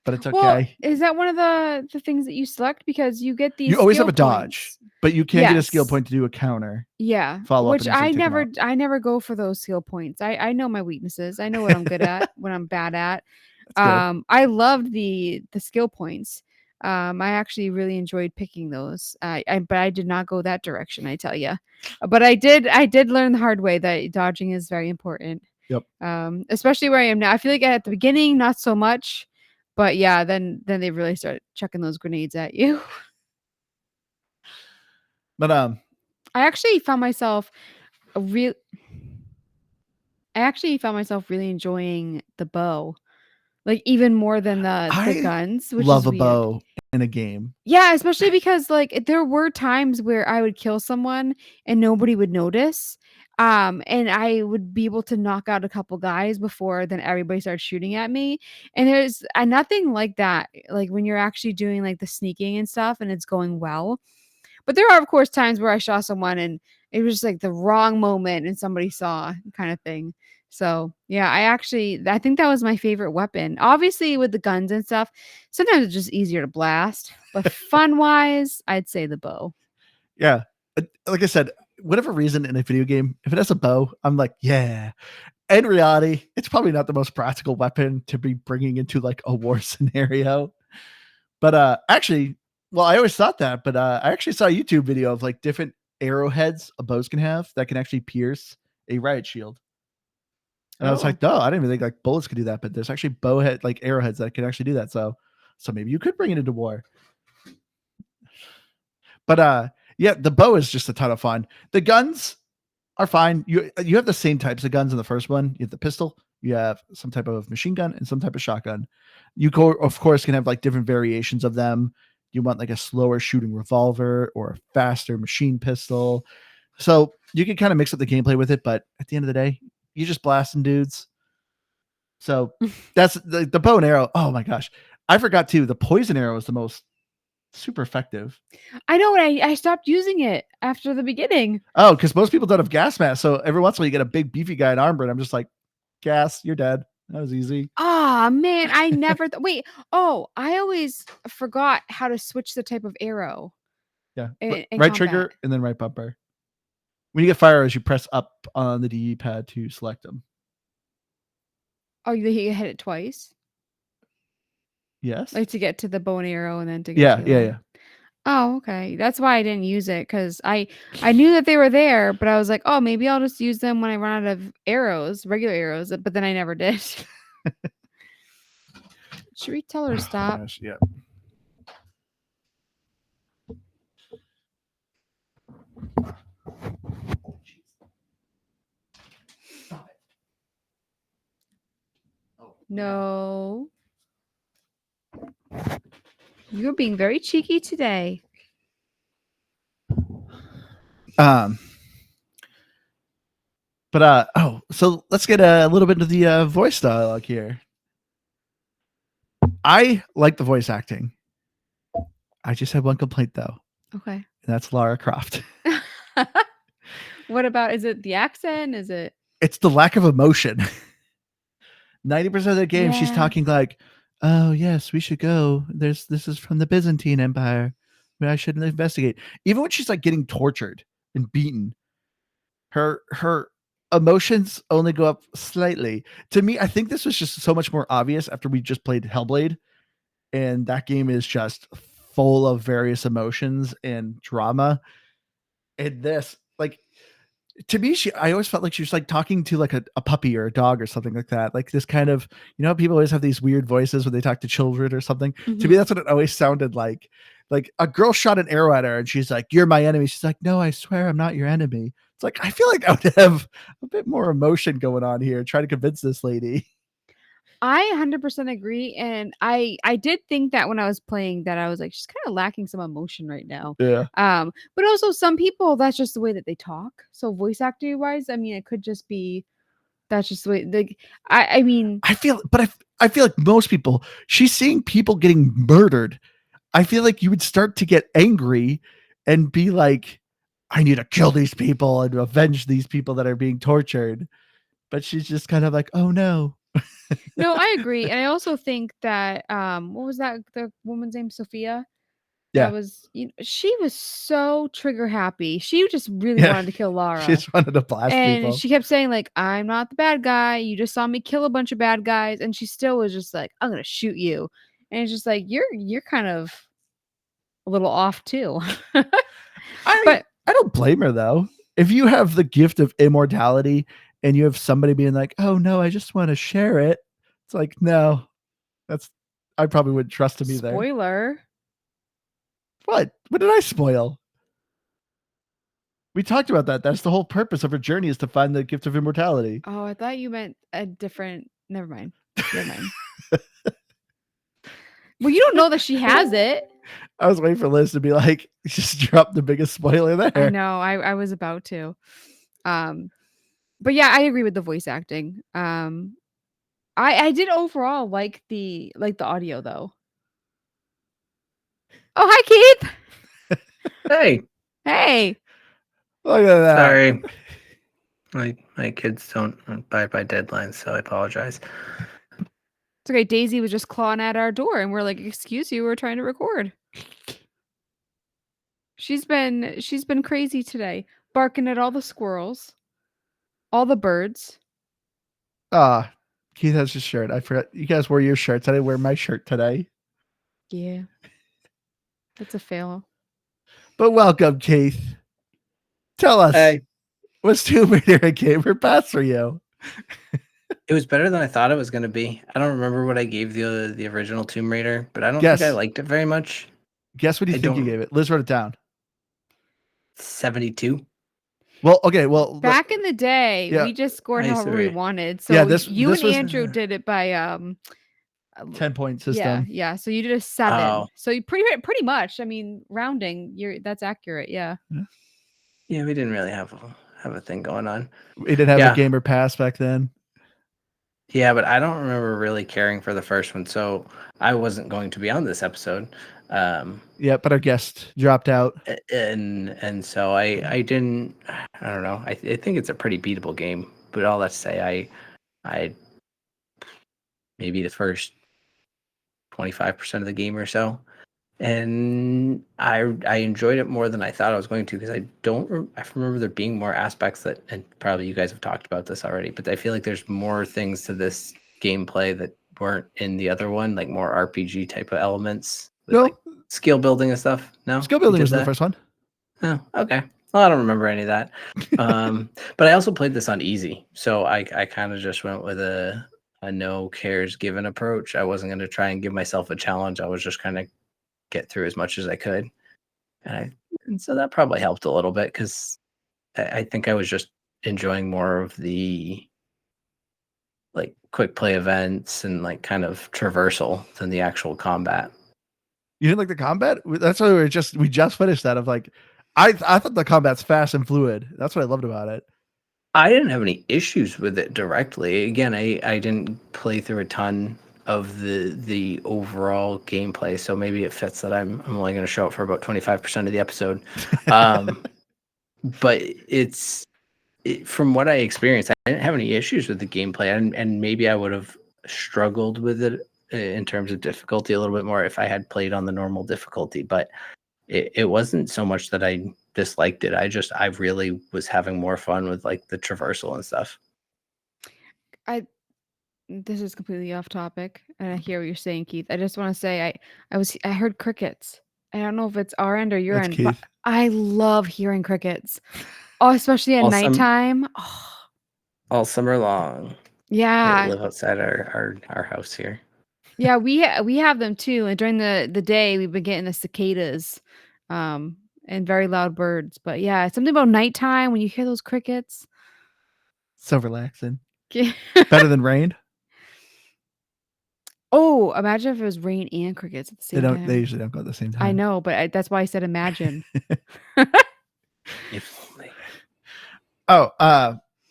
But it's okay. Well, is that one of the things that you select? Because you get these. You always have a dodge, but you can get a skill point to do a counter. Yeah, Follow up, which I never go for those skill points. I know my weaknesses. I know what I'm good at, what I'm bad at. I loved the skill points. I actually really enjoyed picking those. But I did not go that direction, I tell you. But I did learn the hard way that dodging is very important. Yep. Especially where I am now. I feel like at the beginning, not so much, but yeah, then they really start chucking those grenades at you. But I actually found myself really enjoying the bow. Like, even more than the guns, which love is a weird. bow in a game. Yeah, especially because, like, there were times where I would kill someone and nobody would notice. And I would be able to knock out a couple guys before then everybody started shooting at me. And there's nothing like that, like when you're actually doing like the sneaking and stuff and it's going well. But there are, of course, times where I shot someone and it was just like the wrong moment and somebody saw, kind of thing. So yeah, I think that was my favorite weapon. Obviously, with the guns and stuff, sometimes it's just easier to blast. But fun wise, I'd say the bow. Yeah, like I said, whatever reason in a video game, if it has a bow, I'm like, yeah. In reality, it's probably not the most practical weapon to be bringing into like a war scenario. But actually, well, I always thought that, but I actually saw a YouTube video of like different arrowheads a bows can have that can actually pierce a riot shield. And I was like, no, I didn't even think like bullets could do that, but there's actually like arrowheads that can actually do that. So maybe you could bring it into war. But yeah, the bow is just a ton of fun. The guns are fine. You have the same types of guns in the first one. You have the pistol, you have some type of machine gun, and some type of shotgun. You of course can have like different variations of them. You want like a slower shooting revolver or a faster machine pistol. So you can kind of mix up the gameplay with it, but at the end of the day, you're just blasting dudes. So that's the bow and arrow. Oh my gosh. I forgot too. The poison arrow is the most super effective. I know. I stopped using it after the beginning. Oh, because most people don't have gas mask. So every once in a while you get a big beefy guy in armor, and I'm just like, gas, you're dead. That was easy. Ah, man, I never wait. Oh, I always forgot how to switch the type of arrow. Yeah, in right trigger and then right bumper. When you get fire arrows, you press up on the D pad to select them. Oh, you hit it twice? Yes. Like to get to the bow and arrow and then to get to yeah. Oh, okay. That's why I didn't use it, because I knew that they were there, but I was like, oh, maybe I'll just use them when I run out of arrows, regular arrows, but then I never did. Should we tell her to stop? Gosh, yeah. No. You're being very cheeky today. But so let's get a little bit into the voice dialogue here. I like the voice acting. I just have one complaint though. Okay. And that's Lara Croft. What about, is it the accent? Is it? It's the lack of emotion. 90% of the game, she's talking like, oh yes, we should go. This is from the Byzantine Empire. Maybe I shouldn't investigate. Even when she's like getting tortured and beaten, her emotions only go up slightly. To me, I think this was just so much more obvious after we just played Hellblade, and that game is just full of various emotions and drama. And this, like, to me, I always felt like she was like talking to like a puppy or a dog or something like that. Like this kind of, people always have these weird voices when they talk to children or something. To me, Mhm. that's what it always sounded like. Like a girl shot an arrow at her and she's like, "You're my enemy." She's like, "No, I swear I'm not your enemy." It's like, I feel like I would have a bit more emotion going on here, trying to convince this lady. I 100% agree, and I did think that when I was playing that I was like, she's kinda lacking some emotion right now. Yeah. But also some people, that's just the way that they talk. So voice acting wise, I mean, it could just be that's just the way, like, I mean, I feel like most people, she's seeing people getting murdered. I feel like you would start to get angry and be like, I need to kill these people and avenge these people that are being tortured. But she's just kind of like, oh no. no, I agree, and I also think that, what was that, the woman's name, Sophia? That Yeah. was, she was so trigger happy. She just really Yeah. wanted to kill She Lara. just wanted to blast And people. she kept saying, like, "I'm not the bad guy. You just saw me kill a bunch of bad guys." And she still was just like, "I'm gonna shoot you." And it's just like, you're kind of a little off too. I But I don't blame her though. If you have the gift of immortality and you have somebody being like, oh no, I just want to share it. It's like, no, that's I probably wouldn't trust him either. spoiler. What? What did I spoil? We talked about that. That's the whole purpose of her journey is to find the gift of immortality. Oh, I thought you meant a different, never mind. Never mind. Well, you don't know that she has it. I was waiting for Liz to be like, just drop the biggest spoiler there. I know. I was about to. Um, but yeah, I agree with the voice acting. I did overall like the audio though. Oh, hi Keith. Hey, Hey. Look at that. sorry. My kids don't abide by deadlines, so I apologize. It's okay. Daisy was just clawing at our door, and we're like, "Excuse you, we're trying to record." She's been crazy today, barking at all the squirrels, all the birds. Ah, Keith has his shirt. I forgot. You guys wore your shirts. I didn't wear my shirt today. Yeah, that's a fail. But welcome, Keith. Tell us, Hey, was Tomb Raider a game or pass for you? it was better than I thought it was going to be. I don't remember what I gave the original Tomb Raider, but I don't Guess. think I liked it very much. Guess what do you I think you don't- gave it? Liz wrote it down. 72. Well, okay. Well, Back in the day, yeah. we just scored I however we agree. wanted. So Yeah, you this and was Andrew did it by 10-point yeah, system. yeah. So you did a 7. Oh. So you pretty much. I mean, rounding, that's accurate. Yeah. Yeah, we didn't really have a thing going on. We didn't have Yeah. a game or pass back then. Yeah, but I don't remember really caring for the first one, so I wasn't going to be on this episode. Yeah, but our guest dropped out. And so I didn't. I don't know. I think it's a pretty beatable game. But all that to say, I maybe the first 25% of the game or so, and I enjoyed it more than I thought I was going to, because I remember there being more aspects that, and probably you guys have talked about this already, but I feel like there's more things to this gameplay that weren't in the other one, like more RPG type of elements with No. like skill building and stuff. No, Skill You building did was in the that? first one. Oh, okay. Well, I don't remember any of that. But I also played this on easy, so I kind of just went with a no cares given approach. I wasn't going to try and give myself a challenge. I was just kind of get through as much as I could, and so that probably helped a little bit, because I think I was just enjoying more of the like quick play events and like kind of traversal than the actual combat. You didn't like the combat? That's why we just finished that. Of like, I thought the combat's fast and fluid. That's what I loved about it. I didn't have any issues with it directly. Again, I didn't play through a ton of the overall gameplay, so maybe it fits that I'm only going to show up for about 25% of the episode. But from what I experienced, I didn't have any issues with the gameplay, and maybe I would have struggled with it in terms of difficulty a little bit more if I had played on the normal difficulty. But it wasn't so much that I disliked it. I really was having more fun with like the traversal and stuff. This is completely off topic, and I hear what you're saying, Keith. I just want to say I heard crickets. I don't know if it's our end or your That's end, but Keith. I love hearing crickets. Oh, especially at nighttime. Oh, All summer long. They yeah. live outside our house here. Yeah, we have them too, and during the day, we've been getting the cicadas, and very loud birds, but yeah, something about nighttime when you hear those crickets. So relaxing. Yeah. Better than rain. Oh, imagine if it was rain and crickets at the They same time. They usually don't go at the same time. I know, but that's why I said imagine. If only. Oh,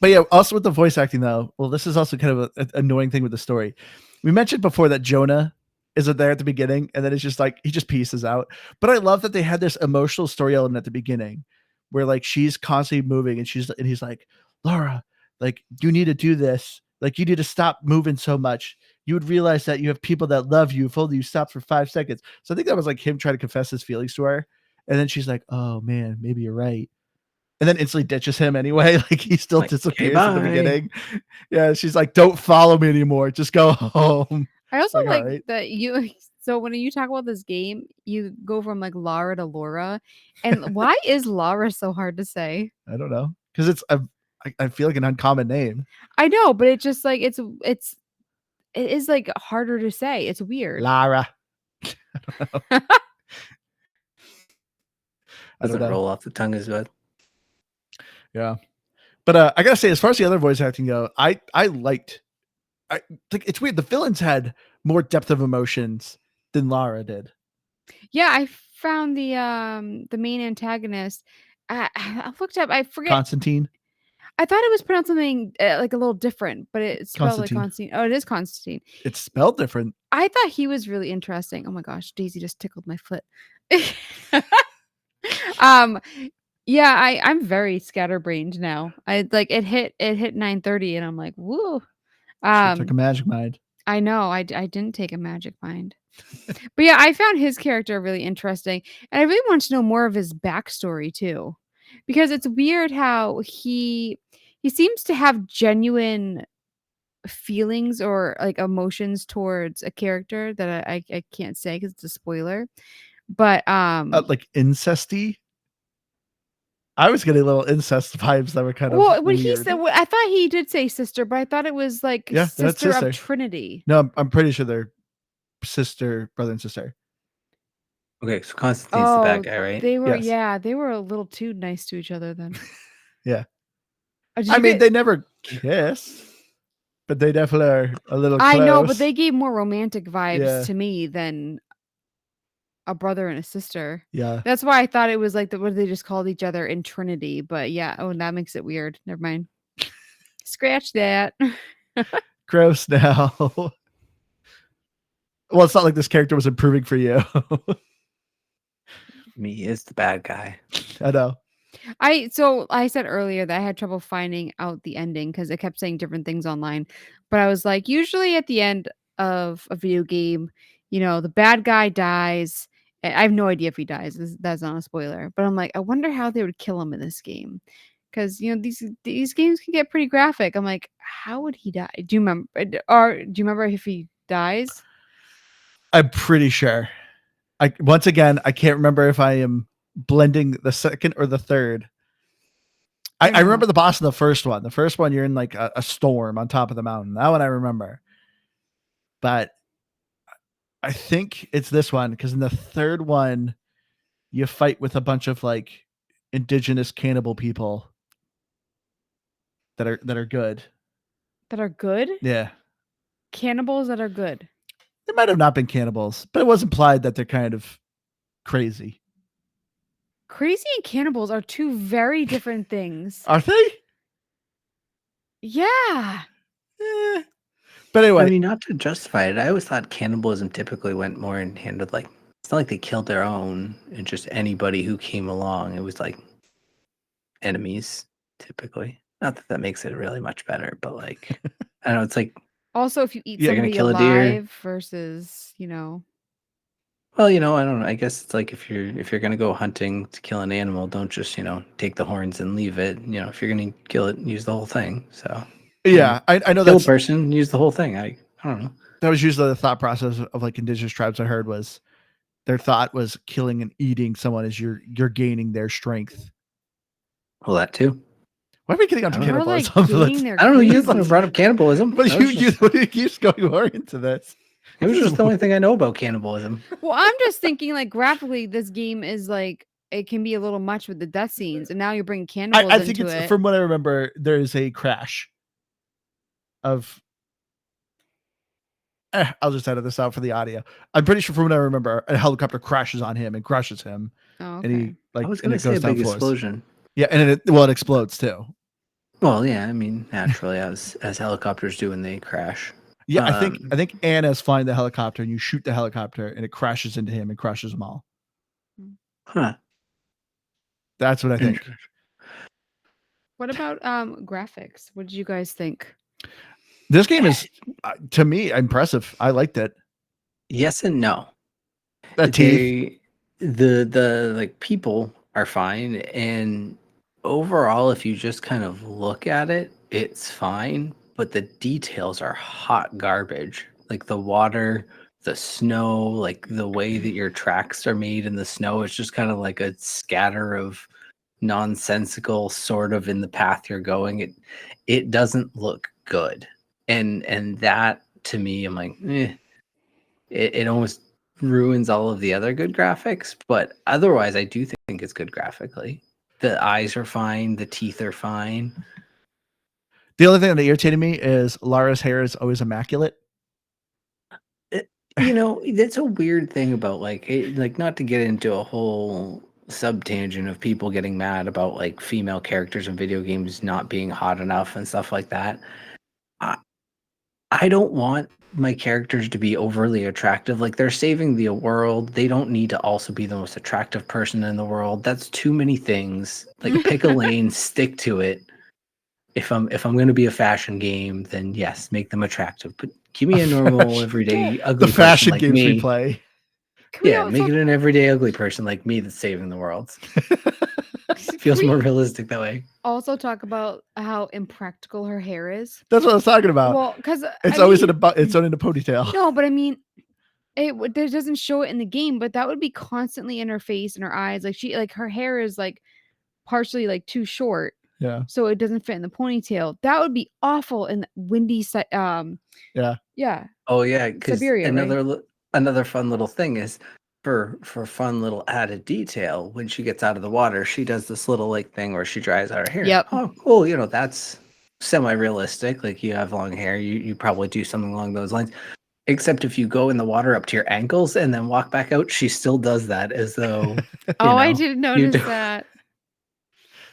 but yeah, also with the voice acting though, well, this is also kind of an annoying thing with the story. We mentioned before that Jonah isn't there at the beginning, and then it's just like he just pieces out. But I love that they had this emotional story element at the beginning, where like she's constantly moving, and he's like, Laura, like you need to do this. Like you need to stop moving so much. You would realize that you have people that love you if only you stop for 5 seconds. So I think that was like him trying to confess his feelings to her, and then she's like, oh man, maybe you're right. And then instantly ditches him anyway. Like he still Like, disappears okay, in the bye. beginning. Yeah, she's like, "Don't follow me anymore. Just go home." I also Like, like all right. that you so when you talk about this game, you go from like Lara to Laura. And why is Lara so hard to say? I don't know because I feel like an uncommon name. I know, but it's just like it is like harder to say. It's weird. Lara. I don't Doesn't know. roll off the tongue as well. Yeah, but I gotta say, as far as the other voice acting go, I liked. I think it's weird. The villains had more depth of emotions than Lara did. Yeah, I found the main antagonist. I looked up. I forget. Constantine. I thought it was pronounced something like a little different, but it's spelled like Constantine. Constantine. Oh, it is Constantine. It's spelled different. I thought he was really interesting. Oh my gosh, Daisy just tickled my foot. um, yeah, I'm very scatterbrained now. I like it hit 9:30, and I'm like, woo. Took a magic mind. I know I didn't take a magic mind. But yeah, I found his character really interesting, and I really want to know more of his backstory too, because it's weird how he seems to have genuine feelings or like emotions towards a character that I can't say because it's a spoiler. But Like incesty. I was getting little incest vibes that were kind of well, when weird. he said, I thought he did say sister, but I thought it was like Yeah, that's sister sister. of Trinity. No, I'm pretty sure they're brother and sister. Okay, so Constantine's the bad guy, right? They were, Yes. yeah, they were a little too nice to each other then. Yeah. Did I you mean, get- they never kiss, but they definitely are a little close. I know, but they gave more romantic vibes Yeah. to me than a brother and a sister. Yeah. That's why I thought it was like what they just called each other in Trinity. But yeah, oh, that makes it weird. Never mind. Scratch that. Gross now. Well, it's not like this character was improving for you. Me is the bad guy. I know. So I said earlier that I had trouble finding out the ending because it kept saying different things online. But I was like, usually at the end of a video game, the bad guy dies. I have no idea if he dies. That's not a spoiler. But I'm like, I wonder how they would kill him in this game. Because these games can get pretty graphic. I'm like, how would he die? Do you remember? Or do you remember if he dies? I'm pretty sure. Once again, I can't remember if I am blending the second or the third. I remember the boss in the first one. The first one, you're in like a storm on top of the mountain. That one I remember. But I think it's this one because in the third one, you fight with a bunch of like indigenous cannibal people that are good. That are good? Yeah. Cannibals that are good. They might have not been cannibals, but it was implied that they're kind of crazy. Crazy and cannibals are two very different things. Are they? Yeah. But anyway, I mean, not to justify it, I always thought cannibalism typically went more in hand with like, it's not like they killed their own and just anybody who came along. It was like enemies typically. Not that makes it really much better, but like, I don't know. It's like, Also, if you eat you're gonna somebody kill a deer. alive versus, Well, I don't know. I guess it's like if you're gonna go hunting to kill an animal, don't just take the horns and leave it. If you're gonna kill it, use the whole thing. So Yeah, I know kill a that's person, use the whole thing. I don't know. that was usually the thought process of like indigenous tribes. I heard was their thought was killing and eating someone is you're gaining their strength. Well, that too. Why are we getting onto I don't know. Or like cannibalism? gaining their I don't know. You're the one who crazy. brought up cannibalism. But That was just- you keep going more into this. it was This just is the only thing I know about cannibalism. Well, I'm just thinking like graphically, this game is like it can be a little much with the death scenes, and now you're bringing cannibals I think into it's it. from what I remember. There is a crash of. I'll just edit this out for the audio. I'm pretty sure from what I remember, a helicopter crashes on him and crushes him, Oh, and he okay. I was and gonna it say a goes down big floors. explosion. Yeah, and it explodes too. Well, yeah. I mean, naturally, as helicopters do when they crash. Yeah, I think Anna's flying the helicopter, and you shoot the helicopter, and it crashes into him and crushes them all. Huh. That's what I think. Interesting. What about graphics? What did you guys think? This game is, to me, impressive. I liked it. Yes and no. That teeth. The like people are fine, and overall, if you just kind of look at it, it's fine. But the details are hot garbage. Like the water, the snow, like the way that your tracks are made in the snow, it's just kind of like a scatter of nonsensical sort of in the path you're going. It doesn't look good. And that to me, I'm like, it almost ruins all of the other good graphics, but otherwise I do think it's good graphically. The eyes are fine, the teeth are fine. The only thing that irritated me is Lara's hair is always immaculate. That's a weird thing about like not to get into a whole subtangent of people getting mad about like female characters in video games not being hot enough and stuff like that. I don't want my characters to be overly attractive. Like they're saving the world. They don't need to also be the most attractive person in the world. That's too many things. Like pick a lane, stick to it. If I'm going to be a fashion game, then yes, make them attractive. But give me a normal, everyday, ugly The fashion person like games me. we play. Yeah, make it an everyday, ugly person like me that's saving the world. Feels more realistic that way. Also talk about how impractical her hair is. That's what I was talking about. Well, because it's always in a ponytail. No, but I mean, it doesn't show it in the game, but that would be constantly in her face and her eyes. Like her hair is like partially like too short. Yeah. So it doesn't fit in the ponytail. That would be awful in the windy Yeah. Yeah. Oh yeah, because Siberia, another fun little thing is for fun little added detail, when she gets out of the water, she does this little like thing where she dries out her hair. Yep. Oh, cool. That's semi-realistic. Like you have long hair, you probably do something along those lines. Except if you go in the water up to your ankles and then walk back out, she still does that as though. I didn't notice that.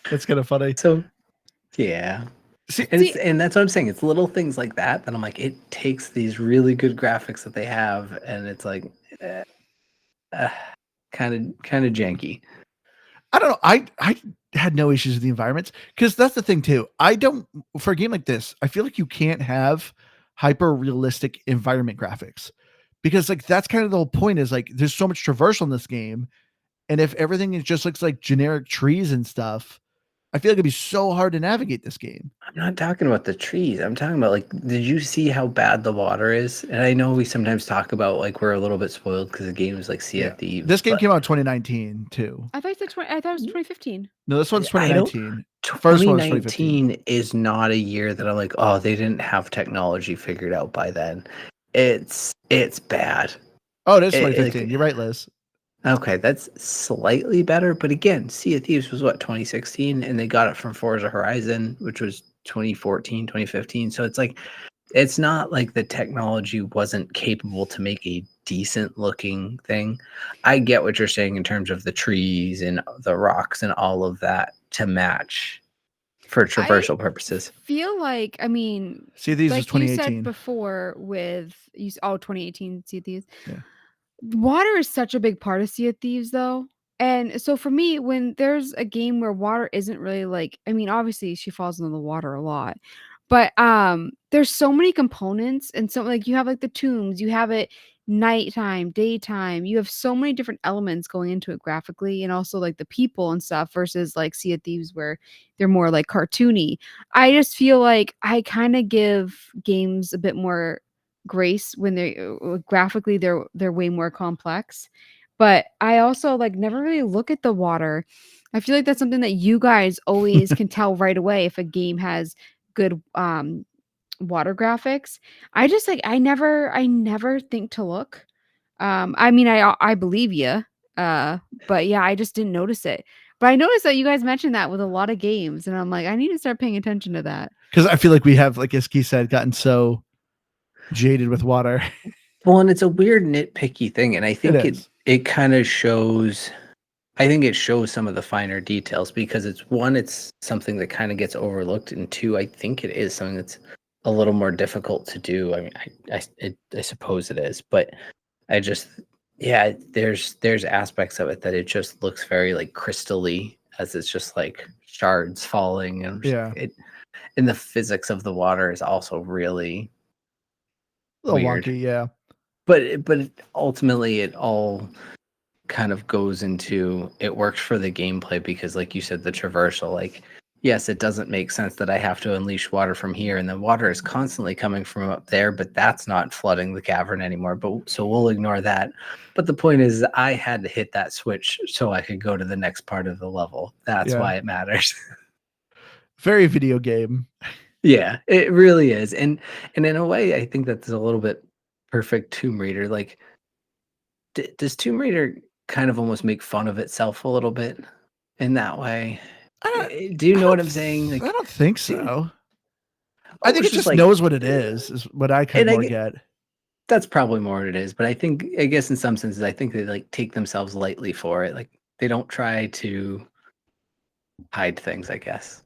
That's kind of funny. So, yeah. And that's what I'm saying. It's little things like that I'm like, it takes these really good graphics that they have, and it's like, kind of janky. I don't know. I had no issues with the environments because that's the thing too. For a game like this, I feel like you can't have hyper realistic environment graphics because like that's kind of the whole point is like there's so much traversal in this game, and if everything just looks like generic trees and stuff, I feel like it'd be so hard to navigate this game. I'm not talking about the trees. I'm talking about like, did you see how bad the water is? And I know we sometimes talk about like we're a little bit spoiled because the game is like Sea of Thieves. This game came out in 2019 too. I thought you said I thought it was 2015. No, this one's 2019. 2019 is not a year that I'm like, oh, they didn't have technology figured out by then. It's bad. Oh, it is 2015. You're right, Liz. Okay, that's slightly better, but again, Sea of Thieves was what, 2016, and they got it from Forza Horizon, which was 2014, 2015. So it's like, it's not like the technology wasn't capable to make a decent looking thing. I get what you're saying in terms of the trees and the rocks and all of that to match for traversal purposes. Feel like, I mean, Sea of Thieves like was 2018. you said before with 2018 Sea of Thieves. Yeah. Water is such a big part of Sea of Thieves, though. And so for me, when there's a game where water isn't really like, I mean, obviously she falls into the water a lot, but there's so many components, and so like you have like the tombs, you have it nighttime, daytime. You have so many different elements going into it graphically, and also like the people and stuff versus like Sea of Thieves where they're more like cartoony. I just feel like I kind of give games a bit more grace when they graphically they're way more complex. But I also like never really look at the water. I feel like that's something that you guys always can tell right away if a game has good water graphics. I just like I never think to look. I mean I believe you. But yeah, I just didn't notice it. But I noticed that you guys mentioned that with a lot of games and I'm like I need to start paying attention to that. Because I feel like we have, like as Keith said, gotten so jaded with water. Well, and it's a weird nitpicky thing, and I think is. it kind of shows. I think it shows some of the finer details because it's something that kind of gets overlooked, and two, I think it is something that's a little more difficult to do. I mean, I suppose it is, but I just yeah, there's aspects of it that it just looks very like crystally, as it's just like shards falling, and Yeah. and the physics of the water is also really A little weird. wonky, yeah. But ultimately, it all kind of goes into it works for the gameplay because, like you said, the traversal. Like, yes, it doesn't make sense that I have to unleash water from here, and the water is constantly coming from up there, but that's not flooding the cavern anymore. But so we'll ignore that. But the point is, I had to hit that switch so I could go to the next part of the level. That's why it matters. Very video game. Yeah, it really is, and in a way, I think that's a little bit perfect Tomb Raider. Like, does Tomb Raider kind of almost make fun of itself a little bit in that way? Do you know what I'm saying? I Like, don't think so. I think it almost just like, knows what it is what I kind and of more get. that's probably more what it is. But I guess in some senses, I think they like take themselves lightly for it. Like, they don't try to hide things, I guess.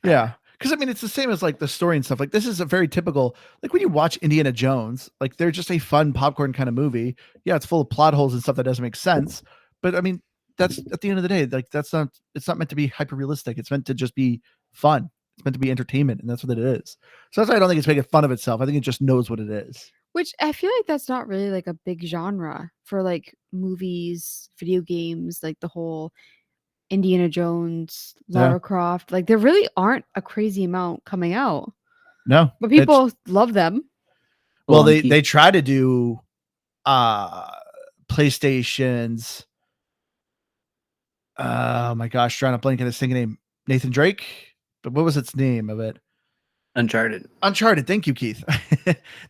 Yeah. Because I mean, it's the same as like the story and stuff. Like, this is a very typical, like when you watch Indiana Jones, like they're just a fun popcorn kind of movie. Yeah, it's full of plot holes and stuff that doesn't make sense. But I mean, that's at the end of the day, like it's not meant to be hyper realistic. It's meant to just be fun. It's meant to be entertainment, and that's what it is. So that's why I don't think it's making fun of itself. I think it just knows what it is. Which I feel like that's not really like a big genre for like movies, video games, like the whole Indiana Jones, Yeah. Lara Croft. Like there really aren't a crazy amount coming out. No. But people love them. Well, they try to do PlayStation's oh my gosh, trying to blank on his singing name, Nathan Drake. But what was its name of it? Uncharted. Thank you, Keith.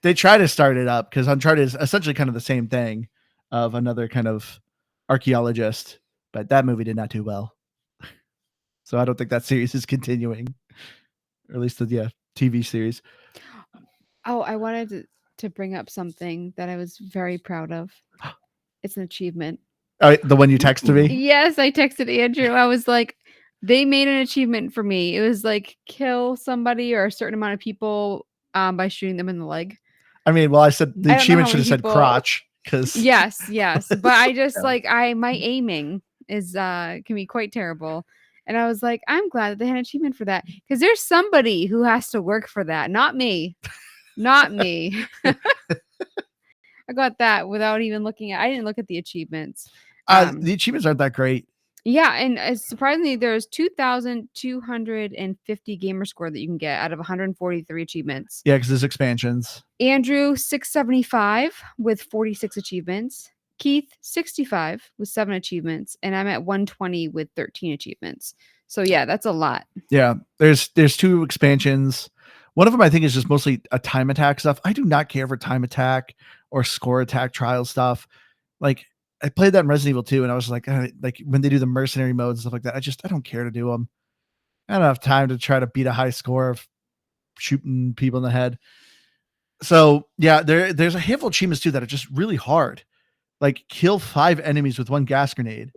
They try to start it up because Uncharted is essentially kind of the same thing of another kind of archaeologist, but that movie did not do well. So I don't think that series is continuing, or at least the TV series. Oh, I wanted to bring up something that I was very proud of. It's an achievement. The one you texted me? Yes, I texted Andrew. I was like, they made an achievement for me. It was like kill somebody or a certain amount of people by shooting them in the leg. I mean, well, I said the I don't know achievement how should have many said people- crotch because Yes. But I just like my aiming is can be quite terrible. And I was like, I'm glad that they had an achievement for that. Because there's somebody who has to work for that. Not me. Not me. I got that without even looking at I didn't look at the achievements. the achievements aren't that great. Yeah, and surprisingly, there's 2,250 gamer score that you can get out of 143 achievements. Yeah, because there's expansions. Andrew 675 with 46 achievements. Keith 65 with 7 achievements, and I'm at 120 with 13 achievements. So yeah, that's a lot. Yeah, there's 2 expansions. One of them I think is just mostly a time attack stuff. I do not care for time attack or score attack trial stuff. Like I played that in Resident Evil 2 and I was like when they do the mercenary modes and stuff like that, I don't care to do them. I don't have time to try to beat a high score of shooting people in the head. So yeah, there's a handful of achievements too that are just really hard. Like kill 5 enemies with 1 gas grenade.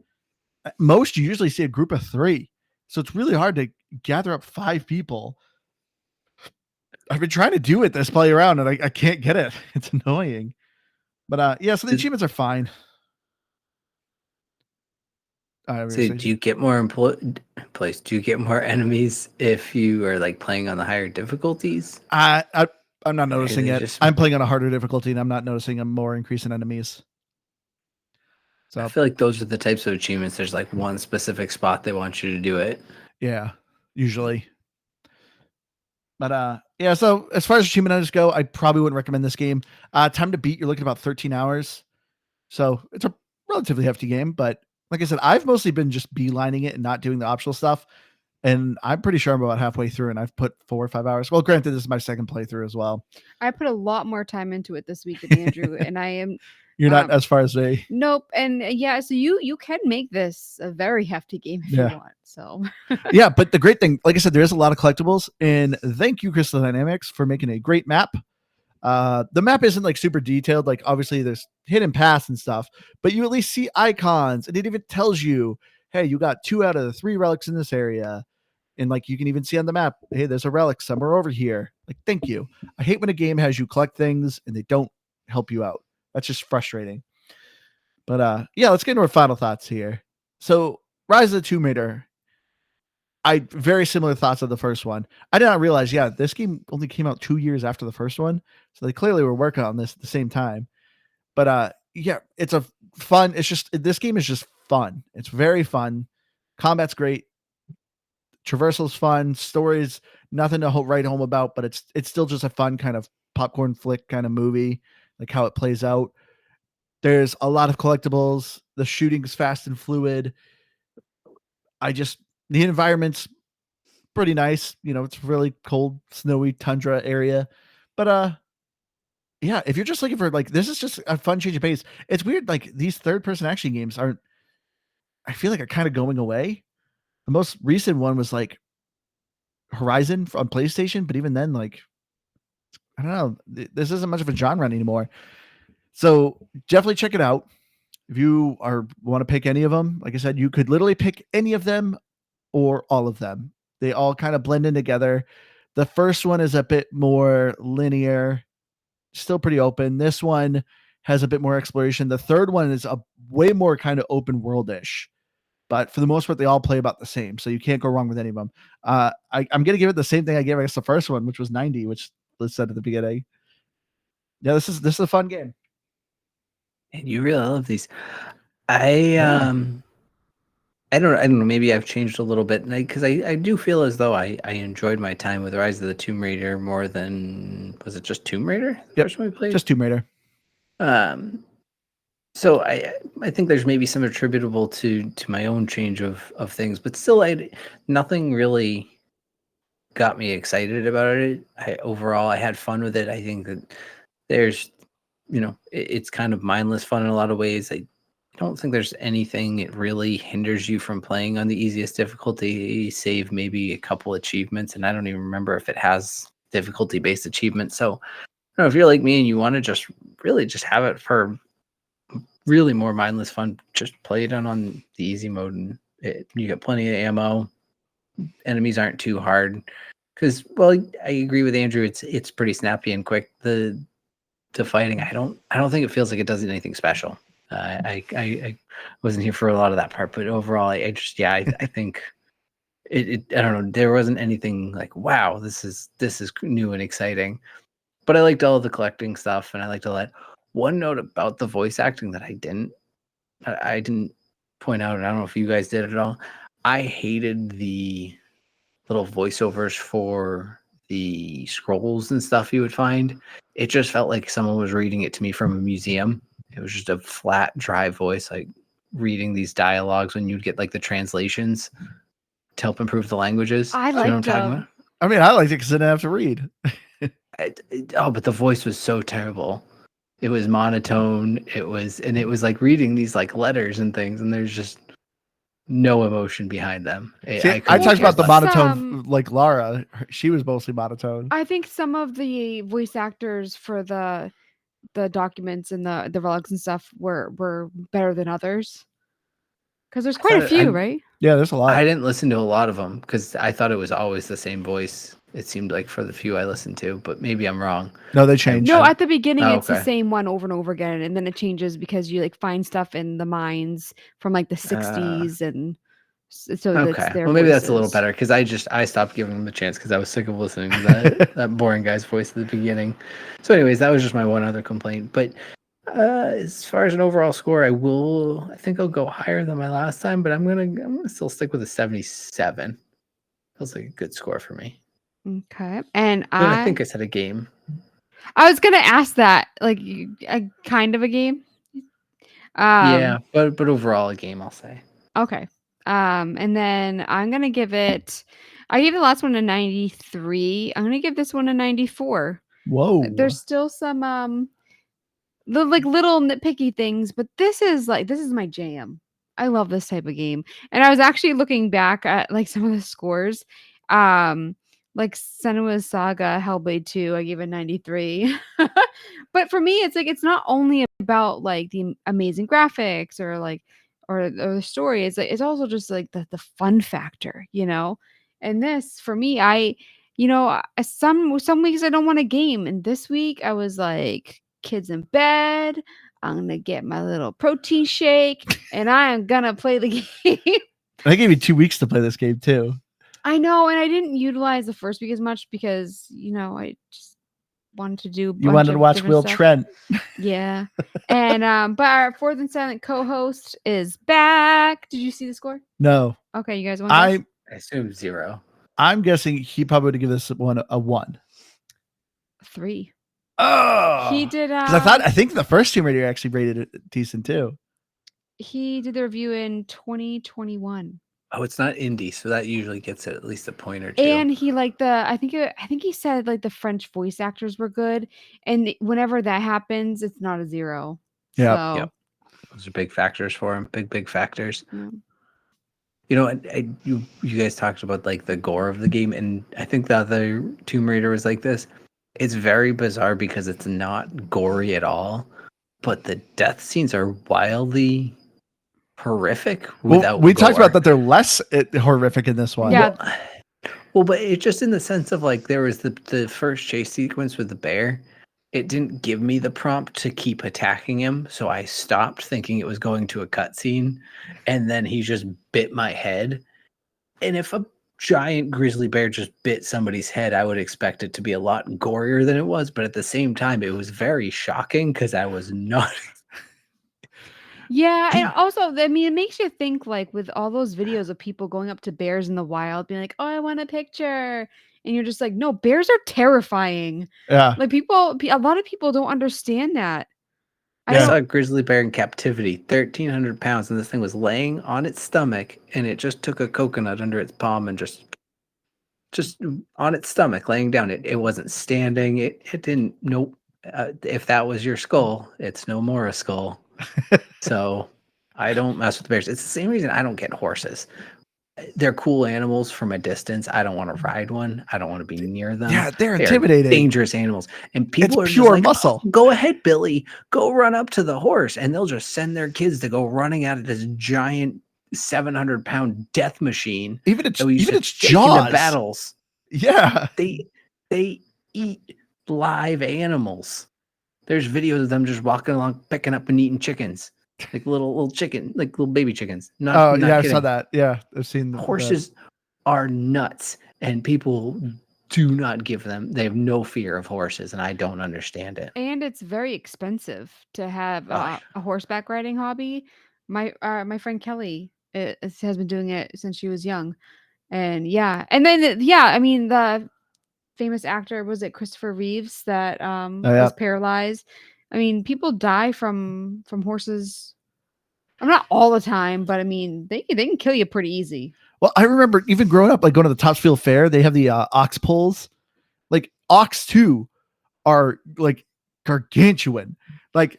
Most you usually see a group of 3. So it's really hard to gather up 5 people. I've been trying to do it this play around and I can't get it. It's annoying. But yeah, so the achievements are fine. So do you get more do you get more enemies if you are like playing on the higher difficulties? I'm not noticing they it. just- I'm playing on a harder difficulty, and I'm not noticing a more increase in enemies. I So feel like those are the types of achievements. There's like one specific spot they want you to do it. yeah, usually. But yeah. So as far as achievement hunters go, I probably wouldn't recommend this game. Time to beat, you're looking at about 13 hours. So it's a relatively hefty game. But like I said, I've mostly been just beelining it and not doing the optional stuff. And I'm pretty sure I'm about halfway through, and I've put 4 or 5 hours. Well, granted, this is my second playthrough as well. I put a lot more time into it this week than Andrew, and I am You're not as far as they. nope. And yeah, so you can make this a very hefty game if you Yeah. want. So Yeah, but the great thing, like I said, there is a lot of collectibles, and thank you, Crystal Dynamics, for making a great map. The map isn't like super detailed, like obviously there's hidden paths and stuff, but you at least see icons, and it even tells you, hey, you got 2 out of the 3 relics in this area. And like you can even see on the map, hey, there's a relic somewhere over here. Like, thank you. I hate when a game has you collect things and they don't help you out. That's just frustrating. But yeah, let's get into our final thoughts here. So Rise of the Tomb Raider, I very similar thoughts of the first one. I did not realize, yeah, this game only came out 2 years after the first one. So they clearly were working on this at the same time. But yeah, it's a fun, it's just this game is just fun. It's very fun. Combat's great. Traversal's fun. Stories, nothing to write home about, but it's still just a fun kind of popcorn flick kind of movie, like how it plays out. There's a lot of collectibles. The shooting's fast and fluid. The environment's pretty nice. You know, it's really cold, snowy tundra area. But yeah, if you're just looking for like this is just a fun change of pace. It's weird, like these third-person action games aren't, I feel like, are kind of going away. The most recent one was like Horizon on PlayStation, but even then, like, I don't know, this isn't much of a genre anymore. So definitely check it out. If you want to pick any of them, like I said, you could literally pick any of them or all of them. They all kind of blend in together. The first one is a bit more linear, still pretty open. This one has a bit more exploration. The third one is a way more kind of open world-ish. But for the most part, they all play about the same. So you can't go wrong with any of them. I'm going to give it the same thing I gave, I guess, the first one, which was 90, which Liz said at the beginning. Yeah, this is a fun game. And you really love these. I don't know. Maybe I've changed a little bit, because I do feel as though I enjoyed my time with Rise of the Tomb Raider more than, was it just Tomb Raider? Yep, First one we played? just Tomb Raider. So I think there's maybe some attributable to my own change of things, but still, nothing really got me excited about it. Overall, I had fun with it. I think that there's, it's kind of mindless fun in a lot of ways. I don't think there's anything it really hinders you from playing on the easiest difficulty, save maybe a couple achievements, and I don't even remember if it has difficulty-based achievements. So, I don't know, if you're like me and you want to just really just have it for really more mindless fun, just play it on the easy mode, and you get plenty of ammo. Enemies aren't too hard because, well, I agree with Andrew. It's pretty snappy and quick. The fighting, I don't think it feels like it does anything special. I wasn't here for a lot of that part, but overall, I think it I don't know. There wasn't anything like, wow, this is new and exciting. But I liked all of the collecting stuff, and I liked all that. One note about the voice acting that I didn't point out, and I don't know if you guys did at all. I hated the little voiceovers for the scrolls and stuff you would find. It just felt like someone was reading it to me from a museum. It was just a flat, dry voice, like reading these dialogues when you'd get like the translations to help improve the languages. I You know what I'm liked talking about? I mean, I liked it because I didn't have to read. But the voice was so terrible. It was monotone. It was like reading these like letters and things, and there's just no emotion behind them. See, I couldn't talked care about the less. monotone, like Lara. She was mostly monotone. I think some of the voice actors for the documents and the relics and stuff were better than others. Because there's quite a few, right? Yeah, there's a lot. I didn't listen to a lot of them because I thought it was always the same voice. It seemed like for the few I listened to, but maybe I'm wrong. No, they changed. No, at the beginning it's the okay. same one over and over again, and then it changes because you like find stuff in the mines from like the 60s, and So that's Okay. their Well, maybe that's a little voices. better because I stopped giving him the chance because I was sick of listening to that boring guy's voice at the beginning. So, anyways, that was just my one other complaint. But as far as an overall score, I think I'll go higher than my last time, but I'm gonna still stick with a 77. Feels like a good score for me. Okay. And I think I said a game. I was gonna ask that, like, a kind of a game. Yeah, but overall a game, I'll say. Okay. And then I'm gonna give it. I gave the last one a 93. I'm gonna give this one a 94. Whoa. There's still some like little nitpicky things, but this is my jam. I love this type of game. And I was actually looking back at like some of the scores. Like Senua's Saga, Hellblade 2, I gave a 93. But for me, it's like it's not only about like the amazing graphics or like or the story. It's like it's also just like the fun factor, you know. And this for me, some weeks I don't want a game, and this week I was like, kids in bed. I'm gonna get my little protein shake, and I am gonna play the game. I gave you 2 weeks to play this game too. I know, and I didn't utilize the first week as much because I just wanted to do. You wanted to watch Will Trent. Yeah, and but our fourth and silent co-host is back. Did you see the score? No. Okay, you guys want? I assume 0. I'm guessing he probably would give this one a 1. 3. Oh, he did. Because I think the first Tomb Raider actually rated it decent too. He did the review in 2021. Oh, it's not indie, so that usually gets it at least a point or two. And he liked I think he said like the French voice actors were good, and whenever that happens, it's not a 0. Yeah. So. Yep. Those are big factors for him. Big factors. Yeah. You guys talked about like the gore of the game, and I think the other Tomb Raider was like this. It's very bizarre because it's not gory at all, but the death scenes are wildly horrific without we gore. talked about that they're less horrific in this one. Yeah. Well, but it's just in the sense of like there was the first chase sequence with the bear. It didn't give me the prompt to keep attacking him, so I stopped thinking it was going to a cutscene, and then he just bit my head. And if a giant grizzly bear just bit somebody's head, I would expect it to be a lot gorier than it was, but at the same time, it was very shocking because I was not. Yeah, and also, I mean, it makes you think like with all those videos of people going up to bears in the wild, being like, "Oh, I want a picture," and you're just like, "No, bears are terrifying." Yeah, like a lot of people don't understand that. I saw a grizzly bear in captivity, 1,300 pounds, and this thing was laying on its stomach, and it just took a coconut under its palm and just on its stomach, laying down. It wasn't standing. It didn't. Nope. If that was your skull, it's no more a skull. So I don't mess with bears. It's the same reason I don't get horses. They're cool animals from a distance. I don't want to ride one. I don't want to be near them. Yeah, they're intimidating. Dangerous animals. And people it's are pure just like, muscle. "Oh, go ahead, Billy. Go run up to the horse." And they'll just send their kids to go running out of this giant 700-pound death machine. Even its jaws. Into battles. Yeah. They eat live animals. There's videos of them just walking along, picking up and eating chickens. Like little chicken, like little baby chickens. Not yeah, kidding. I saw that. Yeah, I've seen Horses are nuts, and people do not give them. They have no fear of horses, and I don't understand it. And it's very expensive to have a horseback riding hobby. My friend Kelly has been doing it since she was young, and and then I mean the famous actor, was it Christopher Reeves that was paralyzed? I mean, people die from horses. I'm not all the time, but I mean, they can kill you pretty easy. Well, I remember even growing up, like going to the Topsfield Fair, they have the ox poles. Like ox 2 are like gargantuan. Like,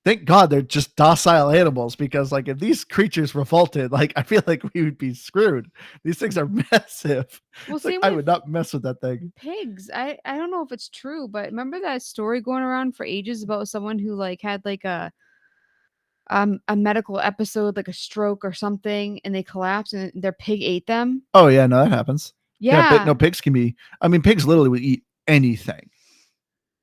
thank God they're just docile animals, because like if these creatures revolted, like I feel like we would be screwed. These things are massive. Well, like, I would not mess with that thing. Pigs. I don't know if it's true, but remember that story going around for ages about someone who like had like a medical episode, like a stroke or something, and they collapsed and their pig ate them? Oh yeah, no, that happens. Yeah. No, pigs can be. I mean, pigs literally would eat anything.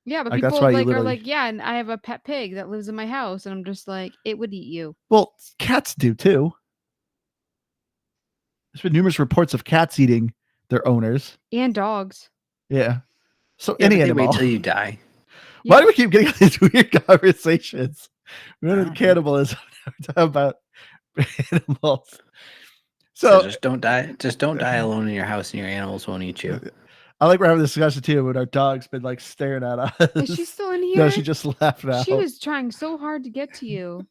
Yeah, but like, people that's why like are like, yeah, and I have a pet pig that lives in my house, and I'm just like, it would eat you. Well, cats do too. There's been numerous reports of cats eating their owners. And dogs. Yeah. So Yeah, any but they animal. wait till you die. Why do we keep getting these weird conversations? We went I into don't know. cannibalism. Now we're talking about animals. So So just don't die. Just don't die alone in your house, and your animals won't eat you. I like we're having this discussion too when our dog's been like staring at us. Is she still in here? No, she just left now. She was trying so hard to get to you.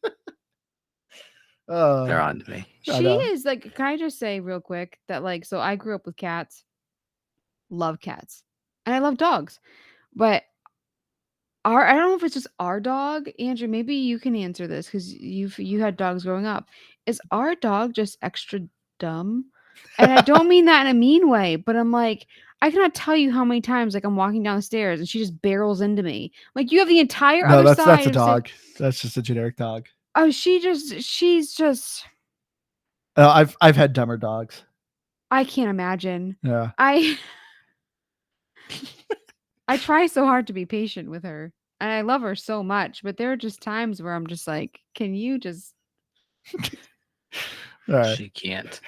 They're on to me. I She know. is like, can I just say real quick that like, so I grew up with cats, love cats, and I love dogs, but I don't know if it's just our dog, Andrew. Maybe you can answer this because you had dogs growing up. Is our dog just extra dumb? And I don't mean that in a mean way, but I'm like, I cannot tell you how many times like I'm walking down the stairs and she just barrels into me. Like you have the entire No, other that's side a of dog. That's just a generic dog. Oh, she's just I've had dumber dogs. I can't imagine. Yeah. I try so hard to be patient with her. And I love her so much, but there are just times where I'm just like, can you just All right. She can't.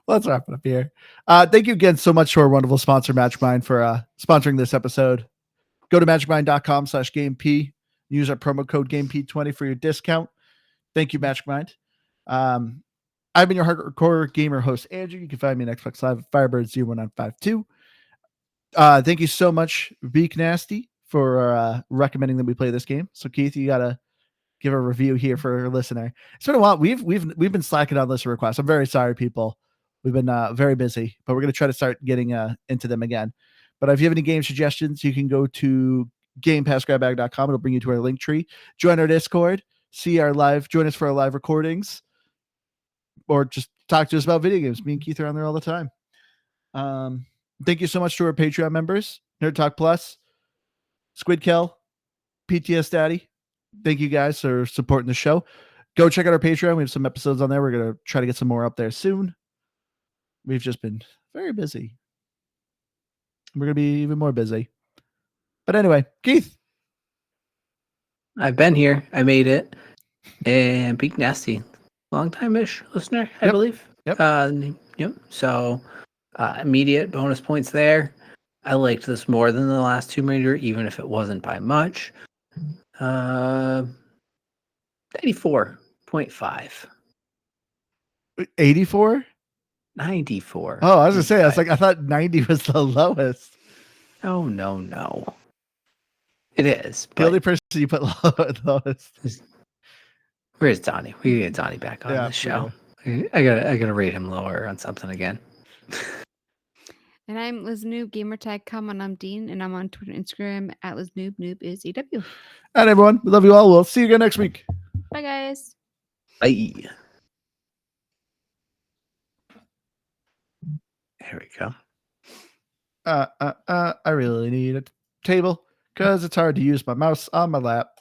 Well, let's wrap it up here. Thank you again so much to our wonderful sponsor, MagicMind, for sponsoring this episode. Go to magicmind.com/GameP. Use our promo code GameP20 for your discount. Thank you, MagicMind. I've been your hardcore gamer host, Andrew. You can find me on Xbox Live at Firebird01952. Thank you so much, Beak Nasty, for recommending that we play this game. So, Keith, you got to give a review here for a listener. It's been a while. We've been slacking on listener requests. I'm very sorry, people. We've been very busy, but we're going to try to start getting into them again. But if you have any game suggestions, you can go to GamePassGrabBag.com. It'll bring you to our link tree. Join our Discord. Join us for our live recordings. Or just talk to us about video games. Me and Keith are on there all the time. Thank you so much to our Patreon members. Nerd Talk Plus, Squid Kel, PTS Daddy. Thank you guys for supporting the show. Go check out our Patreon. We have some episodes on there. We're going to try to get some more up there soon. We've just been very busy. We're going to be even more busy. But anyway, Keith. I've been here. I made it. And Beak Nasty, long time-ish listener, I believe. Yep. So immediate bonus points there. I liked this more than the last Tomb Raider, even if it wasn't by much. 84.5. 84? 94. Oh, I was going to say, I thought 90 was the lowest. Oh, no. It is. The only person you put lowest. Where's Donnie? We can get Donnie back on the show. I gotta rate him lower on something again. And I'm Liz Noob, gamertag come I'm Dean, and I'm on Twitter and Instagram at Liz Noob. Noob is EW. And everyone, we love you all. We'll see you again next week. Bye, guys. Bye. There we go. I really need a table because it's hard to use my mouse on my lap.